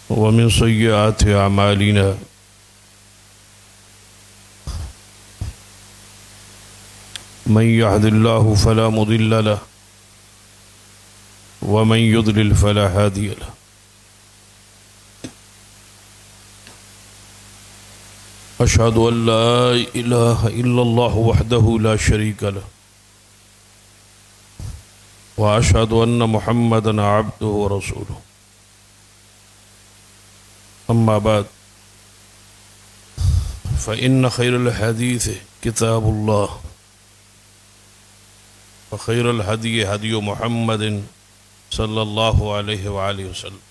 ومن سيئات أعمالنا من يهد الله فلا مضل له ومن يضلل فلا هادي له أشهد أن لا إله إلا الله وحده لا شريك له وأشهد أن محمدا عبده ورسوله أما بعد فإن خير الحديث كتاب الله وخير الهدي هدي محمد صلى الله عليه وآله وسلم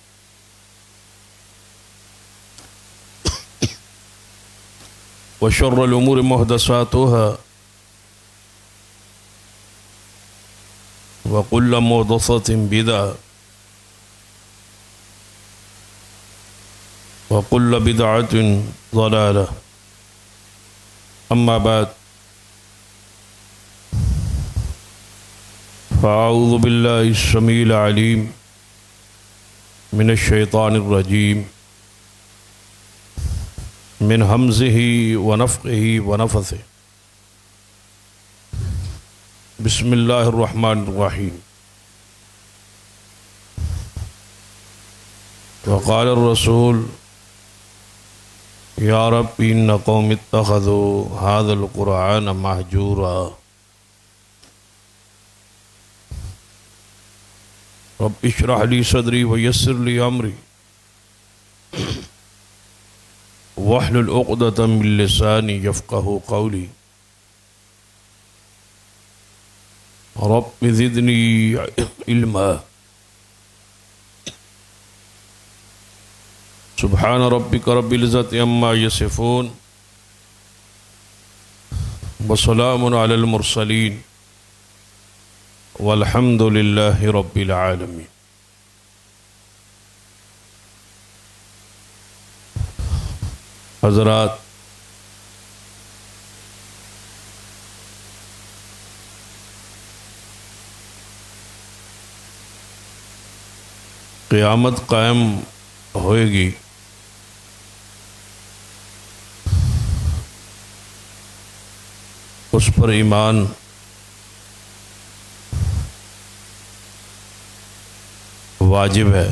وشر الأمور محدثاتها وكل محدثة بدعة وكل بدعة ضلالة أما بعد فأعوذ بالله السميع العليم من الشيطان الرجيم من همزه ونفخه ونفثه بسم الله الرحمن الرحيم وقال الرسول يا رب إن قوم اتخذوا هذا القرآن مهجورا رب اشرح لي صدري ويسر لي أمري واحلل عقدة من لساني يفقهوا قولي رب زدني علما سبحان ربك رب العزة عما يصفون وسلام على المرسلين والحمد لله رب العالمين. حضرات، قیامت قائم ہوئے گی، اس پر ایمان واجب ہے،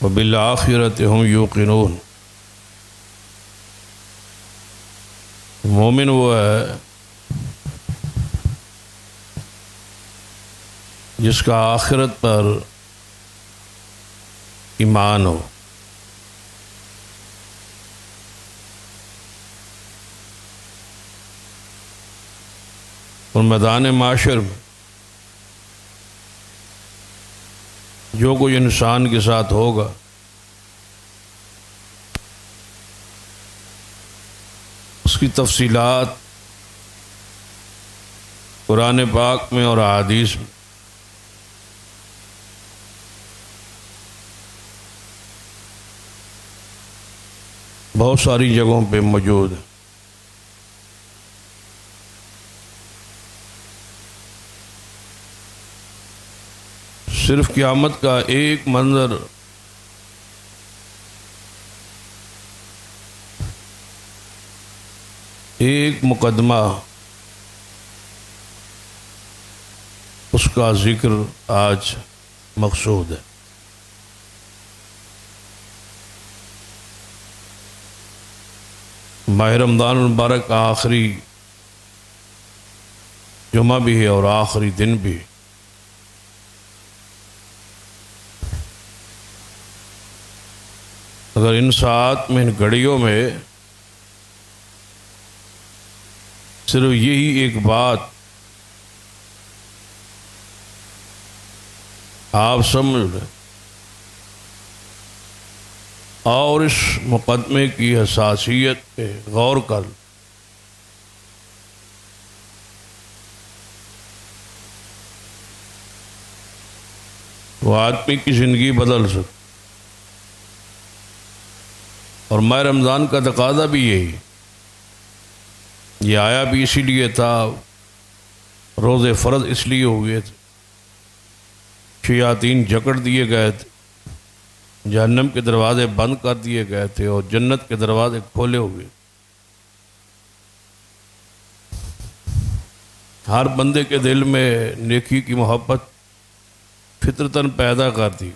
وبالآخرۃ ہم یوقنون. مومن وہ ہے جس کا آخرت پر ایمان ہو. اور میدان معاشر میں جو کوئی انسان کے ساتھ ہوگا اس کی تفصیلات قرآن پاک میں اور احادیث میں بہت ساری جگہوں پہ موجود ہے. صرف قیامت کا ایک منظر ایک مقدمہ اس کا ذکر آج مقصود ہے. ماہ رمضان المبارک کا آخری جمعہ بھی ہے اور آخری دن بھی. اگر ان ساعت میں، ان گھڑیوں میں صرف یہی ایک بات آپ سمجھ لیں اور اس مقدمے کی حساسیت پہ غور کر لیں تو آدمی کی زندگی بدل سکتی. اور ماہ رمضان کا تقاضا بھی یہی، یہ آیا بھی اسی لیے تھا، روزے فرض اس لیے ہوئے تھے، شیاطین جکڑ دیے گئے تھے، جہنم کے دروازے بند کر دیے گئے تھے اور جنت کے دروازے کھولے ہوئے۔ ہر بندے کے دل میں نیکی کی محبت فطرتاً پیدا کرتی،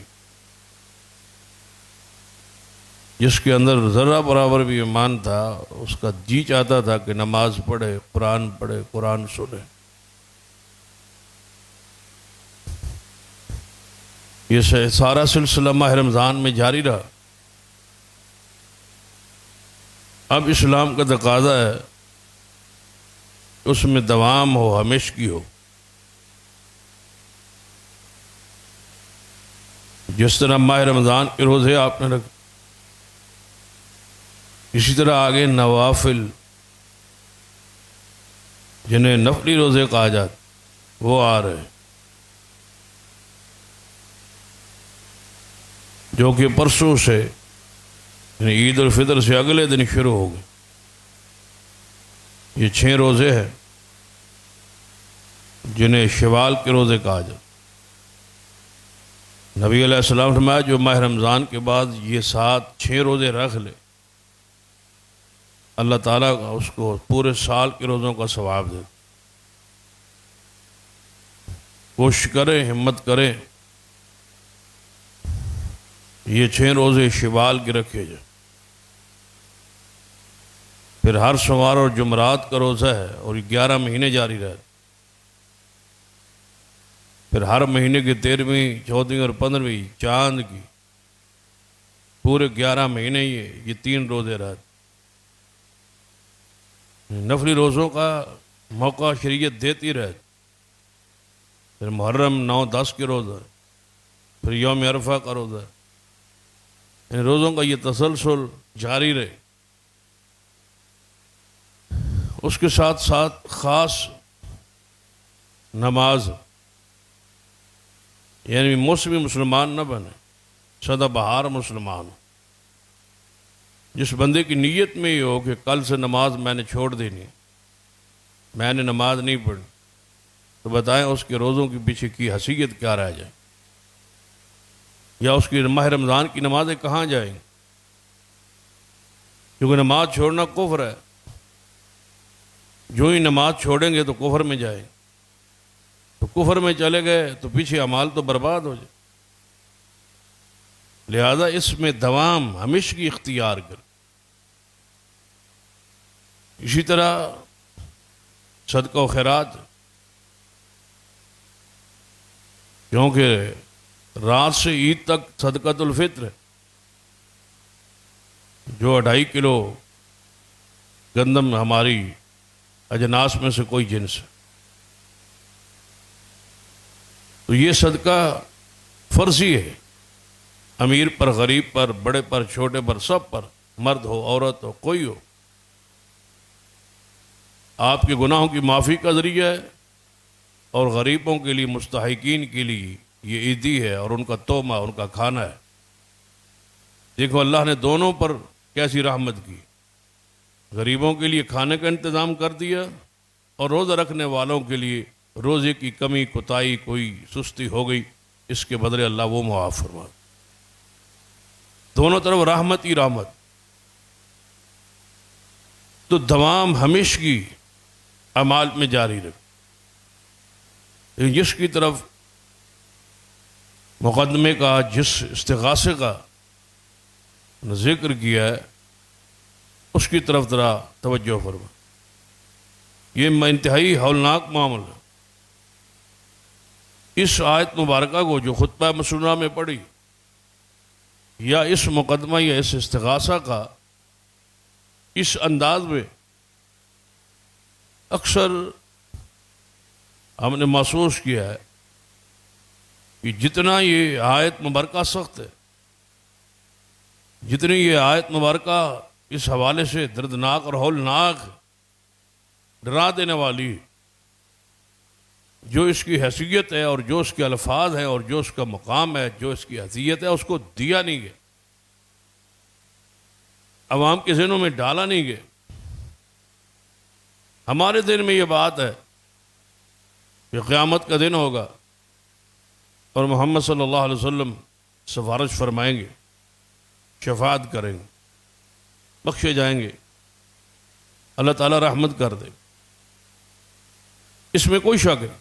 جس کے اندر ذرہ برابر بھی ایمان تھا اس کا جی چاہتا تھا کہ نماز پڑھے، قرآن سنے۔ یہ سارا سلسلہ ماہ رمضان میں جاری رہا۔ اب اسلام کا تقاضا ہے اس میں دوام ہو، ہمیشگی ہو۔ جس طرح ماہ رمضان کے روزے آپ نے رکھے، اسی طرح آگے نوافل جنہیں نفلی روزے کہا جاتا وہ آ رہے ہیں، جو کہ پرسوں سے یعنی عید الفطر سے اگلے دن شروع ہو گئے۔ یہ 6 روزے ہیں جنہیں شوال کے روزے کہا جاتا۔ نبی علیہ السلام نے فرمایا جو ماہ رمضان کے بعد یہ 6 روزے رکھ لے، اللہ تعالیٰ اس کو پورے سال کے روزوں کا ثواب دے۔ کوشش کریں، ہمت کریں، یہ 6 روزے شوال کے رکھے جائیں۔ پھر ہر سوموار اور جمعرات کا روزہ ہے اور 11 مہینے جاری رہے۔ پھر ہر مہینے کی 13ویں، 14ویں اور 15ویں چاند کی پورے 11 مہینے یہ 3 روزے رہتے۔ نفلی روزوں کا موقع شریعت دیتی رہتی۔ پھر محرم 9، 10 کے روزہ، پھر یوم عرفہ کا روزہ، ان روزوں کا یہ تسلسل جاری رہے۔ اس کے ساتھ ساتھ خاص نماز، یعنی موسمی مسلمان نہ بنے، سدا بہار مسلمان ہو۔ جس بندے کی نیت میں یہ ہو کہ کل سے نماز میں نے چھوڑ دینی، میں نے نماز نہیں پڑھی، تو بتائیں اس کے روزوں کے پیچھے کی حیثیت کیا رہ جائے، یا اس کی ماہ رمضان کی نمازیں کہاں جائیں؟ کیونکہ نماز چھوڑنا کفر ہے، جو ہی نماز چھوڑیں گے تو کفر میں جائیں، تو کفر میں چلے گئے تو پیچھے اعمال تو برباد ہو جائے۔ لہذا اس میں دوام ہمیشگی اختیار کر۔ اسی طرح صدقہ و خیرات، کیونکہ رات سے عید تک صدقۃ الفطر ہے، جو 2.5 کلو گندم ہماری اجناس میں سے کوئی جنس ہے، تو یہ صدقہ فرضی ہے، امیر پر، غریب پر، بڑے پر، چھوٹے پر، سب پر، مرد ہو، عورت ہو، کوئی ہو۔ آپ کے گناہوں کی معافی کا ذریعہ ہے، اور غریبوں کے لیے، مستحقین کے لیے یہ عیدی ہے، اور ان کا تومہ، ان کا کھانا ہے۔ دیکھو اللہ نے دونوں پر کیسی رحمت کی، غریبوں کے لیے کھانے کا انتظام کر دیا، اور روزہ رکھنے والوں کے لیے روزے کی کمی، کوتاہی، کوئی سستی ہو گئی، اس کے بدلے اللہ وہ معاف فرما۔ دونوں طرف رحمت ہی رحمت۔ تو دوام ہمیشگی اعمال میں جاری رکھ۔ جس کی طرف مقدمے کا، جس استغاثے کا ذکر کیا ہے، اس کی طرف ذرا توجہ فرما۔ یہ انتہائی ہولناک معاملہ ہے۔ اس آیت مبارکہ کو جو خطبہ مسنونہ میں پڑھی، یا اس مقدمہ یا اس استغاثہ کا اس انداز میں اکثر ہم نے محسوس کیا ہے کہ جتنا یہ آیت مبارکہ سخت ہے، جتنی یہ آیت مبارکہ اس حوالے سے دردناک اور ہولناک، ڈرا دینے والی، جو اس کی حیثیت ہے اور جو اس کے الفاظ ہیں اور جو اس کا مقام ہے، جو اس کی حیثیت ہے، اس کو دیا نہیں گیا، عوام کے ذہنوں میں ڈالا نہیں گیا۔ ہمارے دل میں یہ بات ہے کہ قیامت کا دن ہوگا، اور محمد صلی اللہ علیہ وسلم سفارش فرمائیں گے، شفاعت کریں گے، بخشے جائیں گے، اللہ تعالیٰ رحمت کر دے، اس میں کوئی شک ہے،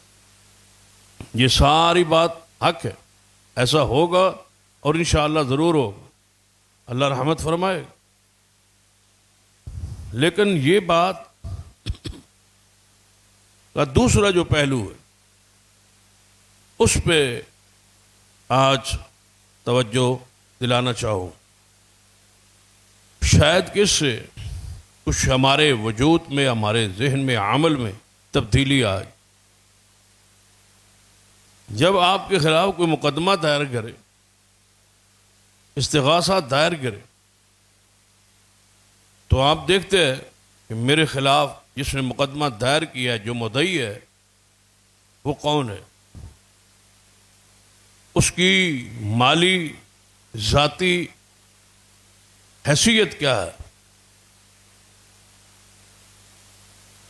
یہ ساری بات حق ہے، ایسا ہوگا اور انشاءاللہ ضرور ہوگا، اللہ رحمت فرمائے۔ لیکن یہ بات کا دوسرا جو پہلو ہے اس پہ آج توجہ دلانا چاہوں، شاید کس سے کچھ ہمارے وجود میں، ہمارے ذہن میں، عمل میں تبدیلی آئے۔ جب آپ کے خلاف کوئی مقدمہ دائر کرے، استغاثہ دائر کرے، تو آپ دیکھتے ہیں کہ میرے خلاف جس نے مقدمہ دائر کیا ہے، جو مدعی ہے، وہ کون ہے، اس کی مالی ذاتی حیثیت کیا ہے،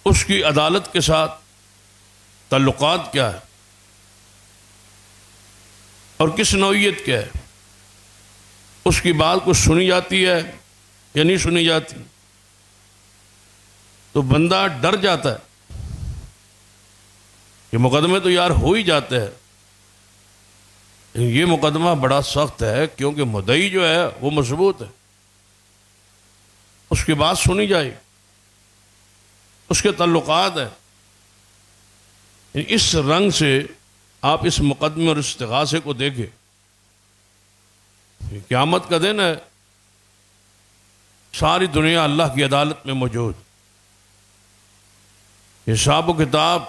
اس کی عدالت کے ساتھ تعلقات کیا ہے، اور کس نوعیت کیا ہے، اس کی بات کچھ سنی جاتی ہے یا نہیں سنی جاتی۔ تو بندہ ڈر جاتا ہے کہ مقدمے تو یار ہو ہی جاتے ہیں، لیکن یہ مقدمہ بڑا سخت ہے، کیونکہ مدعی جو ہے وہ مضبوط ہے، اس کی بات سنی جائے، اس کے تعلقات ہیں۔ اس رنگ سے آپ اس مقدمے اور استغاثے کو دیکھیں، قیامت کا دن ہے، ساری دنیا اللہ کی عدالت میں موجود، حساب و کتاب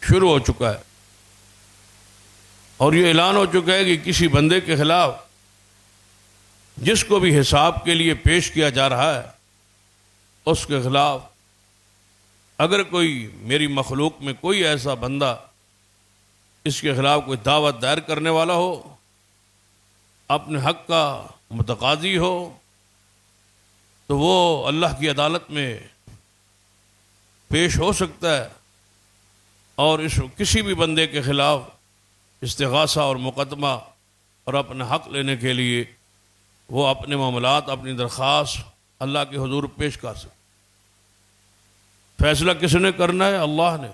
شروع ہو چکا ہے، اور یہ اعلان ہو چکا ہے کہ کسی بندے کے خلاف جس کو بھی حساب کے لیے پیش کیا جا رہا ہے، اس کے خلاف اگر کوئی میری مخلوق میں کوئی ایسا بندہ اس کے خلاف کوئی دعوت دائر کرنے والا ہو، اپنے حق کا متقاضی ہو، تو وہ اللہ کی عدالت میں پیش ہو سکتا ہے، اور اس کسی بھی بندے کے خلاف استغاثہ اور مقدمہ اور اپنا حق لینے کے لیے وہ اپنے معاملات، اپنی درخواست اللہ کے حضور پیش کر سکتے۔ فیصلہ کس نے کرنا ہے؟ اللہ نے۔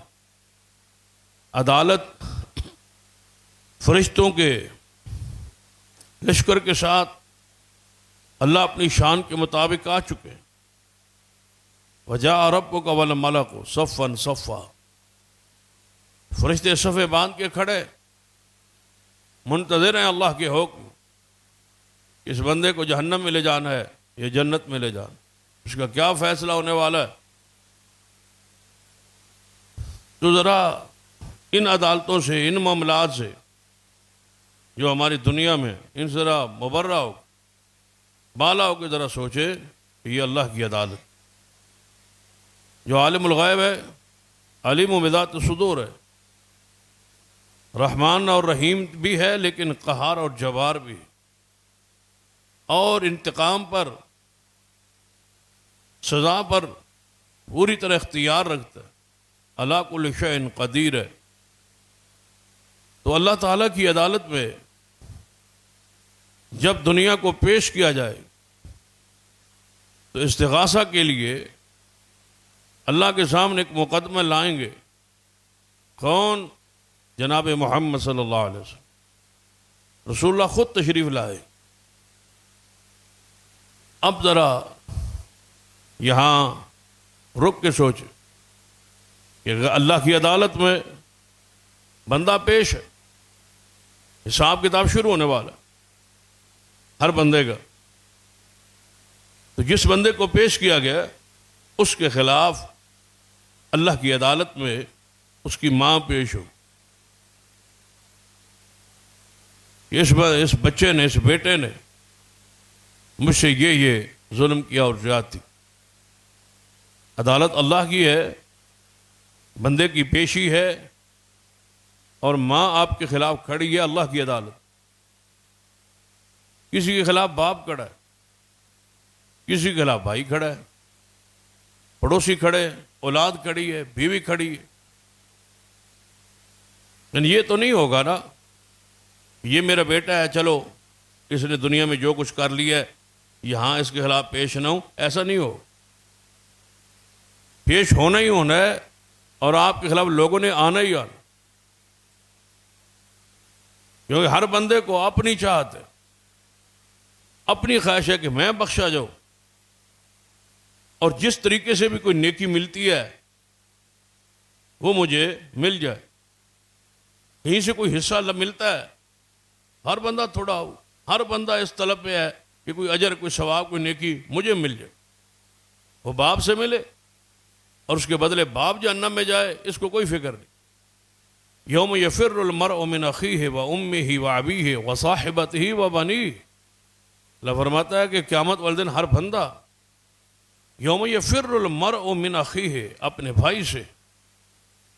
عدالت فرشتوں کے لشکر کے ساتھ اللہ اپنی شان کے مطابق آ چکے، وجاء ربک والملک صفا صفا، فرشتے صفے باندھ کے کھڑے منتظر ہیں اللہ کے حکم، اس بندے کو جہنم میں لے جانا ہے یا جنت میں لے جانا، اس کا کیا فیصلہ ہونے والا ہے۔ تو ذرا ان عدالتوں سے، ان معاملات سے جو ہماری دنیا میں، ان سے ذرا مبرہ ہو، بالا ہو کے ذرا سوچے کہ یہ اللہ کی عدالت، جو عالم الغیب ہے، علیم بذات الصدور ہے، رحمان اور رحیم بھی ہے، لیکن قہار اور جبار بھی، اور انتقام پر، سزا پر پوری طرح اختیار رکھتا ہے، علی کل شیء قدیر ہے۔ تو اللہ تعالیٰ کی عدالت میں جب دنیا کو پیش کیا جائے تو استغاثہ کے لیے اللہ کے سامنے ایک مقدمہ لائیں گے، کون؟ جناب محمد صلی اللہ علیہ وسلم، رسول اللہ خود تشریف لائے۔ اب ذرا یہاں رک کے سوچے کہ اللہ کی عدالت میں بندہ پیش ہے، حساب کتاب شروع ہونے والا ہے ہر بندے کا، تو جس بندے کو پیش کیا گیا اس کے خلاف اللہ کی عدالت میں اس کی ماں پیش ہو، اس بچے نے، اس بیٹے نے مجھ سے یہ ظلم کیا اور زیادتی۔ عدالت اللہ کی ہے، بندے کی پیشی ہے، اور ماں آپ کے خلاف کھڑی ہے، اللہ کی عدالت۔ کسی کے خلاف باپ کھڑا ہے، کسی کے خلاف بھائی کھڑا ہے، پڑوسی کھڑے، اولاد کھڑی ہے، بیوی کھڑی ہے، یعنی یہ تو نہیں ہوگا نا یہ میرا بیٹا ہے، چلو اس نے دنیا میں جو کچھ کر لیا ہے یہاں اس کے خلاف پیش نہ ہوں، ایسا نہیں ہو، پیش ہونا ہی ہونا ہے، اور آپ کے خلاف لوگوں نے آنا ہی آنا، کیونکہ ہر بندے کو اپنی چاہت ہے، اپنی خواہش ہے کہ میں بخشا جاؤں، اور جس طریقے سے بھی کوئی نیکی ملتی ہے وہ مجھے مل جائے، کہیں سے کوئی حصہ ملتا ہے، ہر بندہ تھوڑا ہو، ہر بندہ اس طلب پہ ہے کہ کوئی اجر، کوئی ثواب، کوئی نیکی مجھے مل جائے، وہ باپ سے ملے اور اس کے بدلے باپ جہنم میں جائے، اس کو کوئی فکر نہیں۔ یوم یفر المرء من اخیہ و امہ و ابیہ و صاحبتہ و بنیہ، اللہ فرماتا ہے کہ قیامت والے دن ہر بندہ، یوم یفر المرء من اخیہ، اپنے بھائی سے،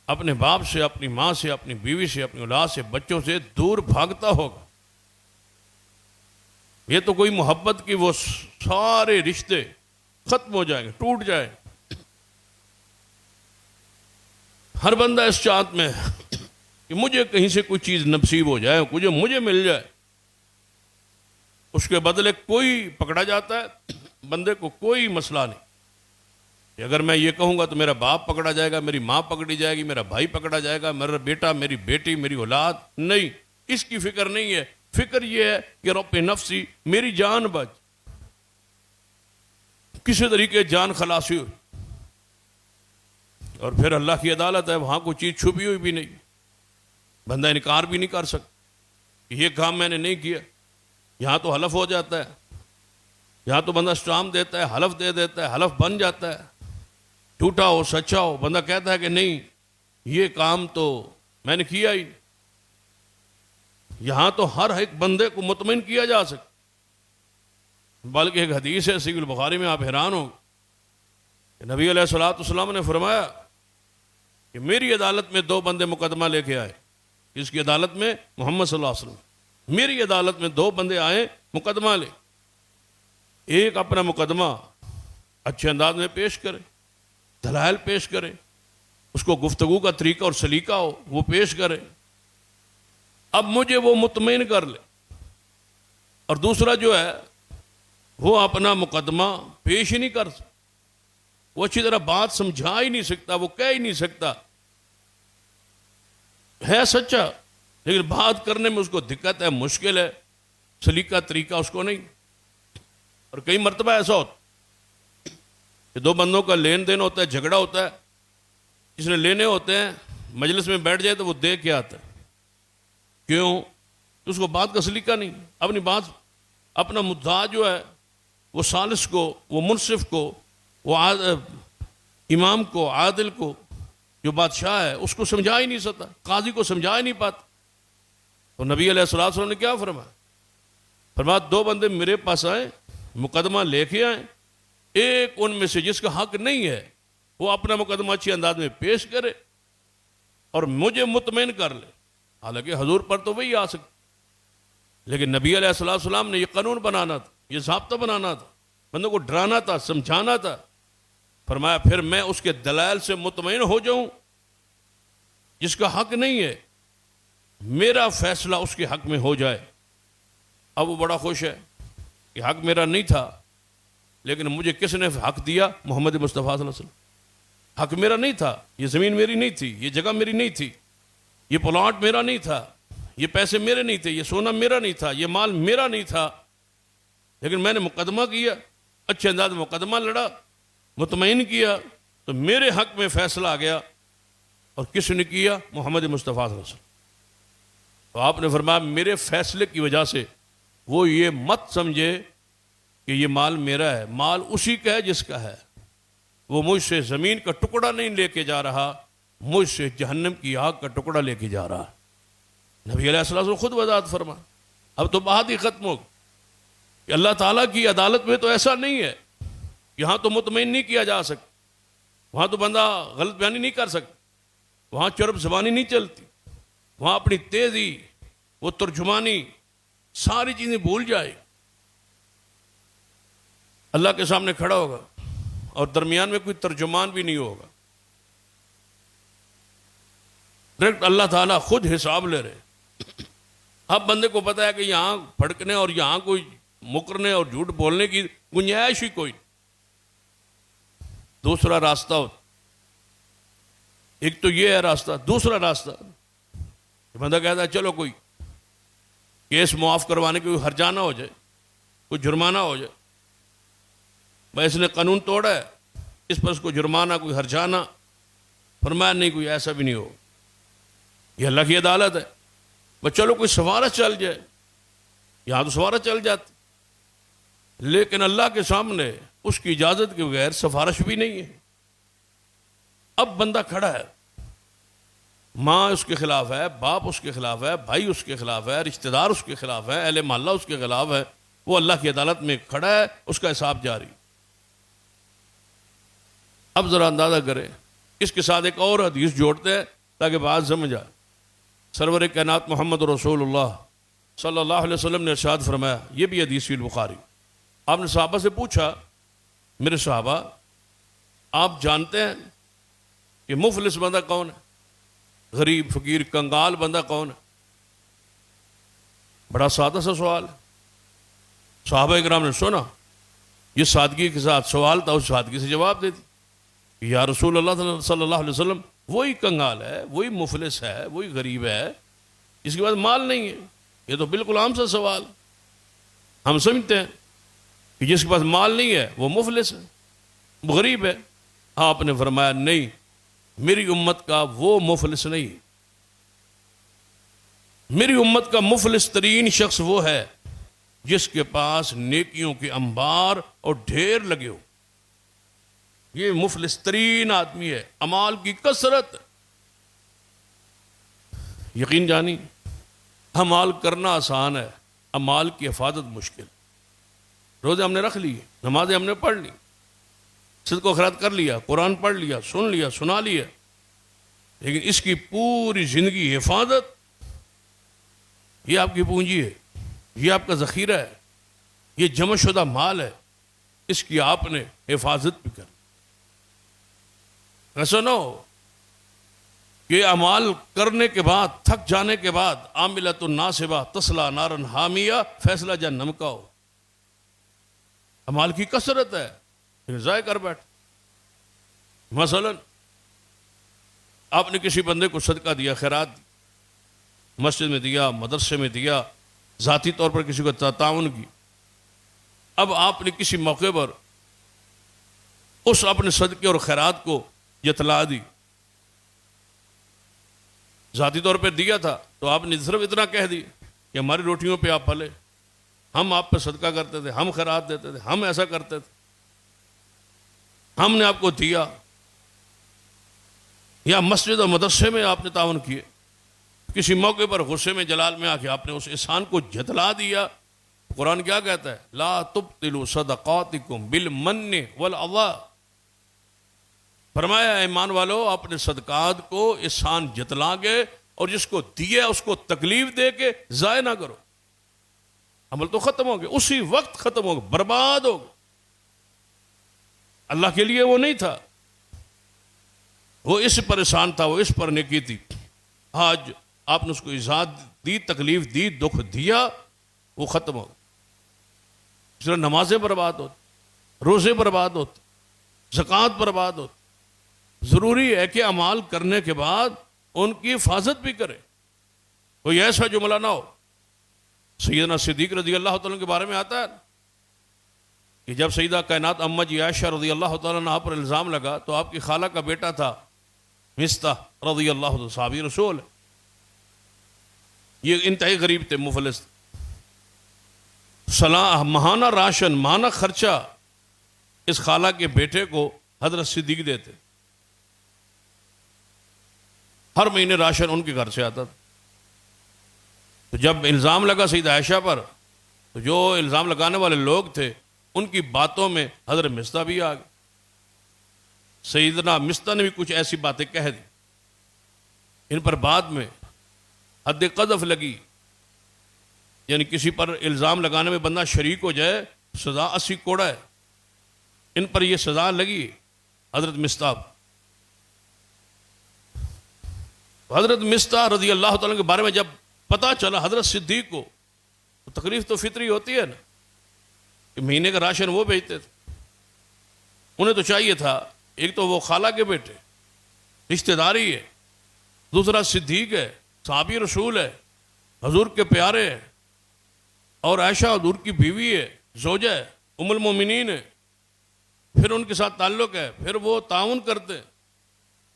اپنے باپ سے، اپنی ماں سے، اپنی بیوی سے، اپنی اولاد سے، بچوں سے دور بھاگتا ہوگا۔ یہ تو کوئی محبت کی وہ سارے رشتے ختم ہو جائیں گے، ٹوٹ جائیں گے۔ ہر بندہ اس چاہت میں ہے کہ مجھے کہیں سے کوئی چیز نصیب ہو جائے، مجھے مل جائے، اس کے بدلے کوئی پکڑا جاتا ہے، بندے کو کوئی مسئلہ نہیں کہ اگر میں یہ کہوں گا تو میرا باپ پکڑا جائے گا، میری ماں پکڑی جائے گی، میرا بھائی پکڑا جائے گا، میرا بیٹا، میری بیٹی، میری اولاد، نہیں، اس کی فکر نہیں ہے۔ فکر یہ ہے کہ رب نفسی، میری جان بچ، کسی طریقے جان خلاصی ہو، اور پھر اللہ کی عدالت ہے، وہاں کوئی چیز چھپی ہوئی بھی نہیں، بندہ انکار بھی نہیں کر سکتا کہ یہ کام میں نے نہیں کیا۔ یہاں تو حلف ہو جاتا ہے، یہاں تو بندہ اسٹامپ دیتا ہے، حلف دے دیتا ہے، حلف بن جاتا ہے، جھوٹا ہو سچا ہو، بندہ کہتا ہے کہ نہیں یہ کام تو میں نے کیا ہی نہیں۔ یہاں تو ہر ایک بندے کو مطمئن کیا جا سکتا، بلکہ ایک حدیث ہے صحیح البخاری میں، آپ حیران ہو کہ نبی علیہ الصلوۃ والسلام نے فرمایا کہ میری عدالت میں 2 بندے مقدمہ لے کے آئے، اس کی عدالت میں محمد صلی اللہ علیہ وسلم، میری عدالت میں 2 بندے آئے مقدمہ لے، ایک اپنا مقدمہ اچھے انداز میں پیش کرے، دلائل پیش کرے، اس کو گفتگو کا طریقہ اور سلیقہ ہو وہ پیش کرے، اب مجھے وہ مطمئن کر لے، اور دوسرا جو ہے وہ اپنا مقدمہ پیش ہی نہیں کر سکتا، وہ اچھی طرح بات سمجھا ہی نہیں سکتا، وہ کہہ ہی نہیں سکتا، ہے سچا لیکن بات کرنے میں اس کو دقت ہے، مشکل ہے، سلیقہ طریقہ اس کو نہیں۔ اور کئی مرتبہ ایسا ہوتا کہ 2 بندوں کا لین دین ہوتا ہے، جھگڑا ہوتا ہے، جس نے لینے ہوتے ہیں مجلس میں بیٹھ جائے تو وہ دے کے آتا ہے، کیوں؟ تو اس کو بات کا سلیقہ نہیں، اپنی بات، اپنا مدعا جو ہے وہ ثالث کو، وہ منصف کو، وہ امام کو، عادل کو، جو بادشاہ ہے اس کو سمجھا ہی نہیں سکتا، قاضی کو سمجھا ہی نہیں پاتا۔ تو نبی علیہ الصلوۃ والسلام نے کیا فرمایا؟ فرمایا 2 بندے میرے پاس آئے، مقدمہ لے کے آئے، ایک ان میں سے جس کا حق نہیں ہے وہ اپنا مقدمہ اچھی انداز میں پیش کرے اور مجھے مطمئن کر لے، حالانکہ حضور پر تو وہی آ سکتا، لیکن نبی علیہ الصلوۃ والسلام نے یہ قانون بنانا تھا، یہ ضابطہ بنانا تھا، بندوں کو ڈرانا تھا، سمجھانا تھا۔ فرمایا پھر میں اس کے دلائل سے مطمئن ہو جاؤں، جس کا حق نہیں ہے میرا فیصلہ اس کے حق میں ہو جائے۔ اب وہ بڑا خوش ہے کہ حق میرا نہیں تھا، لیکن مجھے کس نے حق دیا؟ محمد مصطفیٰ صلی اللہ علیہ وسلم۔ حق میرا نہیں تھا، یہ زمین میری نہیں تھی، یہ جگہ میری نہیں تھی، یہ پلاٹ میرا نہیں تھا، یہ پیسے میرے نہیں تھے، یہ سونا میرا نہیں تھا، یہ مال میرا نہیں تھا، لیکن میں نے مقدمہ کیا، اچھے انداز میں مقدمہ لڑا، مطمئن کیا، تو میرے حق میں فیصلہ آ گیا۔ اور کس نے کیا؟ محمد مصطفیٰ صلی اللہ علیہ وسلم۔ تو آپ نے فرمایا میرے فیصلے کی وجہ سے وہ یہ مت سمجھے کہ یہ مال میرا ہے، مال اسی کا ہے جس کا ہے، وہ مجھ سے زمین کا ٹکڑا نہیں لے کے جا رہا، مجھ سے جہنم کی آگ کا ٹکڑا لے کے جا رہا۔ نبی علیہ السلام نے خود وضاحت فرما۔ اب تو بات ہی ختم ہو کہ اللہ تعالیٰ کی عدالت میں تو ایسا نہیں ہے، یہاں تو مطمئن نہیں کیا جا سکتا، وہاں تو بندہ غلط بیانی نہیں کر سکتا، وہاں چرب زبانی نہیں چلتی، وہاں اپنی تیزی، وہ ترجمانی، ساری چیزیں بھول جائے، اللہ کے سامنے کھڑا ہوگا اور درمیان میں کوئی ترجمان بھی نہیں ہوگا۔ ڈائریکٹ اللہ تعالیٰ خود حساب لے رہے. اب بندے کو پتا ہے کہ یہاں پھڑکنے اور یہاں کوئی مکرنے اور جھوٹ بولنے کی گنجائش ہی کوئی. دوسرا راستہ ہوتا، ایک تو یہ ہے راستہ. دوسرا راستہ بندہ کہتا ہے چلو کوئی کیس معاف کروانے کی کوئی ہرجانہ ہو جائے، کوئی جرمانہ ہو جائے. بھائی اس نے قانون توڑا ہے، اس پر اس کو جرمانہ، کوئی ہرجانہ. فرمایا نہیں، کوئی ایسا بھی نہیں ہو، یہ اللہ کی عدالت ہے. بس چلو کوئی سفارش چل جائے، یہاں تو سفارش چل جاتی، لیکن اللہ کے سامنے اس کی اجازت کے بغیر سفارش بھی نہیں ہے. اب بندہ کھڑا ہے، ماں اس کے خلاف ہے، باپ اس کے خلاف ہے، بھائی اس کے خلاف ہے، رشتہ دار اس کے خلاف ہے، اہل محلہ اس کے خلاف ہے. وہ اللہ کی عدالت میں کھڑا ہے، اس کا حساب جاری. اب ذرا اندازہ کریں، اس کے ساتھ ایک اور حدیث جوڑتے ہیں تاکہ بات سمجھ آئے. سرور کائنات محمد رسول اللہ صلی اللہ علیہ وسلم نے ارشاد فرمایا، یہ بھی حدیث فی البخاری. آپ نے صحابہ سے پوچھا، میرے صحابہ آپ جانتے ہیں کہ مفلس بندہ کون ہے؟ غریب، فقیر، کنگال بندہ کون ہے؟ بڑا سادہ سا سوال ہے. صحابہ اکرام نے سنا، یہ سادگی کے ساتھ سوال تھا، اس سادگی سے جواب دے دی. یا رسول اللہ صلی اللہ علیہ وسلم، وہی کنگال ہے، وہی مفلس ہے، وہی غریب ہے جس کے پاس مال نہیں ہے. یہ تو بالکل عام سا سوال. ہم سمجھتے ہیں کہ جس کے پاس مال نہیں ہے وہ مفلس ہے، وہ غریب ہے. آپ نے فرمایا نہیں، میری امت کا وہ مفلس نہیں. میری امت کا مفلس ترین شخص وہ ہے جس کے پاس نیکیوں کے انبار اور ڈھیر لگے ہو. یہ مفلس ترین آدمی ہے، اعمال کی کثرت. یقین جانی، اعمال کرنا آسان ہے، اعمال کی حفاظت مشکل. روزے ہم نے رکھ لیے، نمازیں ہم نے پڑھ لی، صدقہ و خیرات کر لیا، قرآن پڑھ لیا، سنا لیا، لیکن اس کی پوری زندگی حفاظت، یہ آپ کی پونجی ہے، یہ آپ کا ذخیرہ ہے، یہ جمع شدہ مال ہے، اس کی آپ نے حفاظت بھی کر. ایسا نہ ہو کہ اعمال کرنے کے بعد، تھک جانے کے بعد، عاملۃ ناصبہ تصلی نارا حامیہ، فیصلہ جہنم کا ہو. اعمال کی کثرت ہے، ضائع کر بیٹھ. مثلا آپ نے کسی بندے کو صدقہ دیا، خیرات دی، مسجد میں دیا، مدرسے میں دیا، ذاتی طور پر کسی کو تعاون کی. اب آپ نے کسی موقع پر اس اپنے صدقے اور خیرات کو جتلا دی. ذاتی طور پہ دیا تھا تو آپ نے صرف اتنا کہہ دی کہ ہماری روٹیوں پہ آپ پلے، ہم آپ پہ صدقہ کرتے تھے، ہم خیرات دیتے تھے، ہم ایسا کرتے تھے، ہم نے آپ کو دیا. یا مسجد اور مدرسے میں آپ نے تعاون کیے، کسی موقع پر غصے میں جلال میں آ کے آپ نے اس احسان کو جتلا دیا. قرآن کیا کہتا ہے؟ لا تبطلوا صدقاتکم بالمن والاذى. فرمایا ایمان والو، اپنے صدقات کو احسان جتلا گے اور جس کو دیا اس کو تکلیف دے کے ضائع نہ کرو. عمل تو ختم ہو گیا، اسی وقت ختم ہو گیا، برباد ہو گیا. اللہ کے لیے وہ نہیں تھا، وہ اس پر احسان تھا، وہ اس پر نیکی تھی. آج آپ نے اس کو ایذا دی، تکلیف دی، دکھ دیا، وہ ختم ہو گیا. اس طرح نمازیں برباد ہوتی، روزے برباد ہوتے، زکوٰۃ برباد ہوتی. ضروری ہے کہ اعمال کرنے کے بعد ان کی حفاظت بھی کرے. کوئی ایسا جملہ نہ ہو. سیدنا صدیق رضی اللہ تعالیٰ کے بارے میں آتا ہے کہ جب سیدہ کائنات اماں جی عائشہ رضی اللہ تعالیٰ عنہا پر الزام لگا تو آپ کی خالہ کا بیٹا تھا مصطح رضی اللہ عنہ، صحابی رسول، یہ انتہائی غریب تھے، مفلس. ماہانہ راشن، ماہانہ خرچہ اس خالہ کے بیٹے کو حضرت صدیق دیتے. ہر مہینے راشن ان کے گھر سے آتا تھا. تو جب الزام لگا سیدہ عائشہ پر تو جو الزام لگانے والے لوگ تھے ان کی باتوں میں حضرت مصطح بھی آ گئے. سیدنا مصطح نے بھی کچھ ایسی باتیں کہہ دی، ان پر بعد میں حد قذف لگی. یعنی کسی پر الزام لگانے میں بندہ شریک ہو جائے، سزا 80 کوڑا ہے. ان پر یہ سزا لگی حضرت مصطح. حضرت مصطح رضی اللہ تعالیٰ کے بارے میں جب پتہ چلا حضرت صدیق کو، تو تکلیف تو فطری ہوتی ہے نا، کہ مہینے کا راشن وہ بھیجتے تھے، انہیں تو چاہیے تھا، ایک تو وہ خالہ کے بیٹے، رشتہ داری ہے، دوسرا صدیق ہے، صحابی رسول ہے، حضور کے پیارے ہیں، اور عائشہ حضور کی بیوی ہے، زوجہ ہے، ام المومنین ہے، پھر ان کے ساتھ تعلق ہے، پھر وہ تعاون کرتے،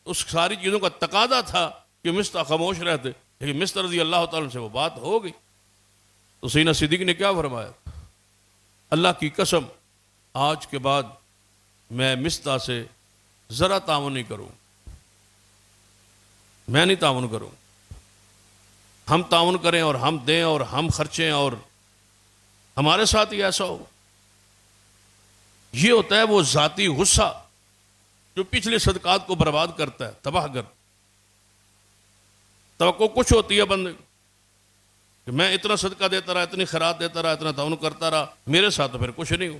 اس ساری چیزوں کا تقاضا تھا کہ مصطح خاموش رہتے، لیکن مصطح رضی اللہ تعالیٰ سے وہ بات ہو گئی، تو سیدنا صدیق نے کیا فرمایا؟ اللہ کی قسم آج کے بعد میں مصطح سے ذرا تعاون نہیں کروں، میں نہیں تعاون کروں، ہم تعاون کریں اور ہم دیں اور ہم خرچیں اور ہمارے ساتھ ہی ایسا ہو۔ یہ ہوتا ہے وہ ذاتی غصہ جو پچھلے صدقات کو برباد کرتا ہے، تباہ کر۔ توقع کچھ ہوتی ہے بندے کہ میں اتنا صدقہ دیتا رہا، اتنی خیرات دیتا رہا، اتنا تعاون کرتا رہا، میرے ساتھ تو پھر کچھ نہیں ہو،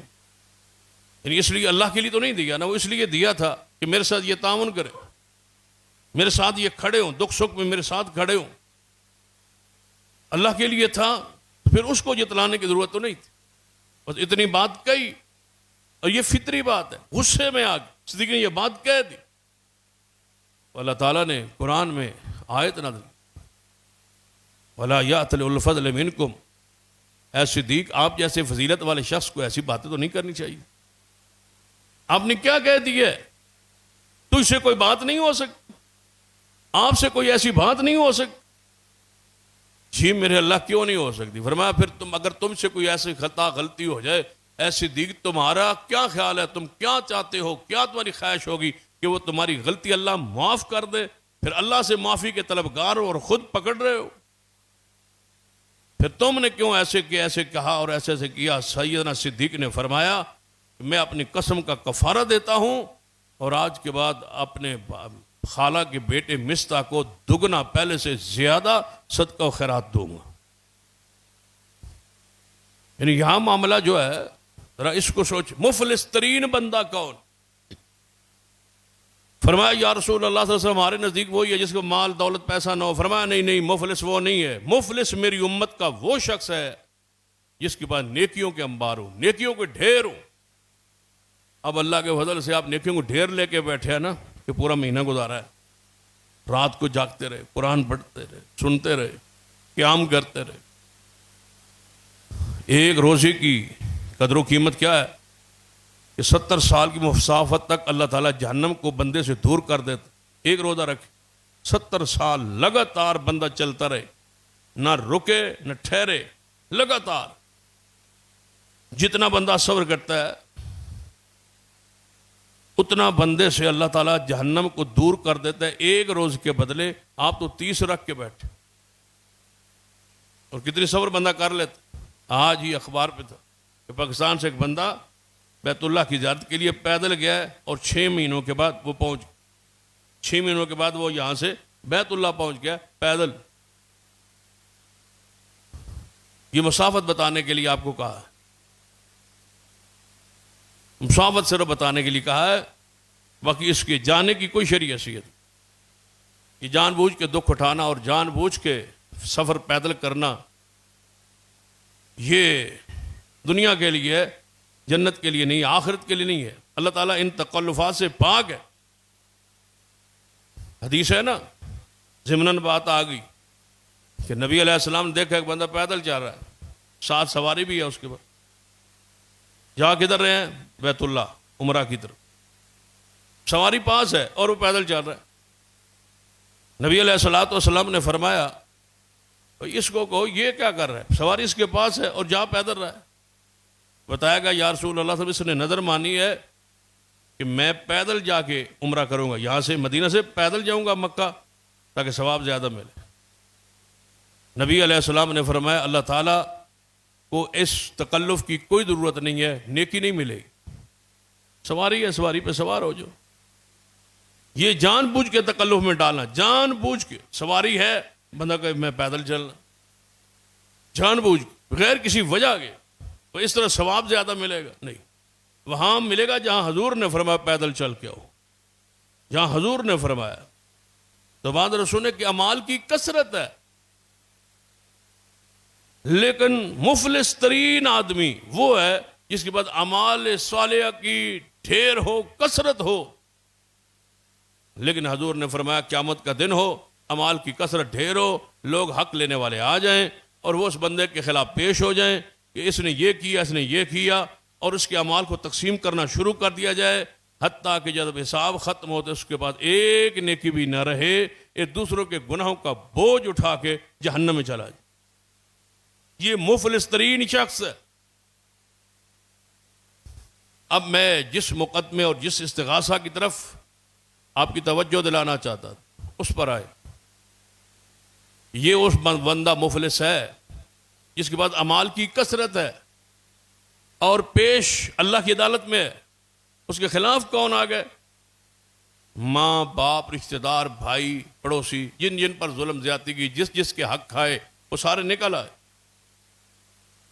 یعنی اس لیے اللہ کے لیے تو نہیں دیا نا، وہ اس لیے دیا تھا کہ میرے ساتھ یہ تعاون کرے، میرے ساتھ یہ کھڑے ہوں، دکھ سکھ میں میرے ساتھ کھڑے ہوں، اللہ کے لیے تھا، پھر اس کو جتلانے کی ضرورت تو نہیں تھی، بس اتنی بات کہی، اور یہ فطری بات ہے، غصے میں آ گئی، صدیق نے یہ بات کہہ دی، اللہ تعالیٰ نے قرآن میں آیت نازل وَلَا يَأْتَلِ أُولُو الْفَضْلِ مِنْكُمْ، اے صدیق آپ جیسے فضیلت والے شخص کو ایسی باتیں تو نہیں کرنی چاہیے، آپ نے کیا کہہ دی ہے، تجھ سے کوئی بات نہیں ہو سکتی، آپ سے کوئی ایسی بات نہیں ہو سکتی، جی میرے اللہ کیوں نہیں ہو سکتی؟ فرمایا پھر اگر تم سے کوئی ایسی خطا غلطی ہو جائے، اے صدیق تمہارا کیا خیال ہے، تم کیا چاہتے ہو، کیا تمہاری خواہش ہوگی کہ وہ تمہاری غلطی اللہ معاف کر دے؟ پھر اللہ سے معافی کے طلبگار ہو اور خود پکڑ رہے ہو، پھر تم نے کیوں ایسے کہا اور ایسے کیا؟ سیدنا صدیق نے فرمایا کہ میں اپنی قسم کا کفارہ دیتا ہوں اور آج کے بعد اپنے خالہ کے بیٹے مصطح کو دگنا پہلے سے زیادہ صدقہ و خیرات دوں گا۔ یعنی یہاں معاملہ جو ہے، ذرا اس کو سوچ، مفلس ترین بندہ کون؟ فرمایا یا رسول اللہ صلی اللہ علیہ وسلم ہمارے نزدیک وہی ہے جس کو مال دولت پیسہ نہ ہو۔ فرمایا نہیں، مفلس وہ نہیں ہے، مفلس میری امت کا وہ شخص ہے جس کے پاس نیکیوں کے انبار ہوں، نیکیوں کے ڈھیر ہوں۔ اب اللہ کے فضل سے آپ نیکیوں کو ڈھیر لے کے بیٹھے ہیں نا، کہ پورا مہینہ گزارا ہے، رات کو جاگتے رہے، قرآن پڑھتے رہے، سنتے رہے، قیام کرتے رہے۔ ایک روزے کی قدر و قیمت کیا ہے کہ 70 سال کی مسافت تک اللہ تعالیٰ جہنم کو بندے سے دور کر دیتا۔ ایک روزہ رکھے، 70 سال لگاتار بندہ چلتا رہے، نہ رکے نہ ٹھہرے، لگاتار۔ جتنا بندہ صبر کرتا ہے اتنا بندے سے اللہ تعالیٰ جہنم کو دور کر دیتا ہے ایک روز کے بدلے۔ آپ تو 30 رکھ کے بیٹھے، اور کتنی صبر بندہ کر لیتا۔ آج ہی اخبار پہ تھا کہ پاکستان سے ایک بندہ بیت اللہ کی زیارت کے لیے پیدل گیا ہے، اور 6 مہینوں کے بعد وہ پہنچ، 6 مہینوں کے بعد وہ یہاں سے بیت اللہ پہنچ گیا پیدل۔ یہ مسافت بتانے کے لیے آپ کو کہا ہے، مسافت صرف بتانے کے لیے کہا ہے، باقی اس کے جانے کی کوئی شرعی حیثیت۔ یہ جان بوجھ کے دکھ اٹھانا اور جان بوجھ کے سفر پیدل کرنا، یہ دنیا کے لیے ہے، جنت کے لیے نہیں، آخرت کے لیے نہیں ہے۔ اللہ تعالیٰ ان تکلفات سے پاک ہے۔ حدیث ہے نا، ضمناً بات آ گئی کہ نبی علیہ السلام نے دیکھا ایک بندہ پیدل چل رہا ہے، ساتھ سواری بھی ہے اس کے بعد، جا کدھر رہے ہیں؟ بیت اللہ، عمرہ کی طرف، سواری پاس ہے اور وہ پیدل چل رہا ہے۔ نبی علیہ السلام نے فرمایا اس کو کہو یہ کیا کر رہا ہے، سواری اس کے پاس ہے اور جا پیدل رہا ہے۔ بتایا گا یا رسول اللہ صلی اللہ علیہ وسلم، اس نے نظر مانی ہے کہ میں پیدل جا کے عمرہ کروں گا، یہاں سے مدینہ سے پیدل جاؤں گا مکہ تاکہ ثواب زیادہ ملے۔ نبی علیہ السلام نے فرمایا اللہ تعالیٰ کو اس تکلف کی کوئی ضرورت نہیں ہے، نیکی نہیں ملے گی، سواری ہے سواری پہ سوار ہو جو۔ یہ جان بوجھ کے تکلف میں ڈالنا، جان بوجھ کے سواری ہے بندہ کہ میں پیدل چلنا، جان بوجھ بغیر کسی وجہ کے، تو اس طرح ثواب زیادہ ملے گا نہیں، وہاں ملے گا جہاں حضور نے فرمایا پیدل چل کے آؤ، جہاں حضور نے فرمایا۔ تو بعد رسول کہ امال کی کثرت ہے، لیکن مفلس ترین آدمی وہ ہے جس کے بعد اعمال صالحہ کی ڈھیر ہو، کثرت ہو، لیکن حضور نے فرمایا قیامت کا دن ہو، اعمال کی کثرت ڈھیر ہو، لوگ حق لینے والے آ جائیں اور وہ اس بندے کے خلاف پیش ہو جائیں کہ اس نے یہ کیا، اس نے یہ کیا، اور اس کے اعمال کو تقسیم کرنا شروع کر دیا جائے، حتیٰ کہ جب حساب ختم ہوتے اس کے بعد ایک نیکی بھی نہ رہے، ایک دوسروں کے گناہوں کا بوجھ اٹھا کے جہنم میں چلا جائے۔ یہ مفلس ترین شخص ہے۔ اب میں جس مقدمے اور جس استغاثہ کی طرف آپ کی توجہ دلانا چاہتا تھا اس پر آئے۔ یہ اس بندہ مفلس ہے جس کے بعد اعمال کی کثرت ہے اور پیش اللہ کی عدالت میں ہے۔ اس کے خلاف کون آ گئے؟ ماں باپ، رشتہ دار، بھائی، پڑوسی، جن جن پر ظلم زیادتی کی، جس جس کے حق کھائے، وہ سارے نکل آئے۔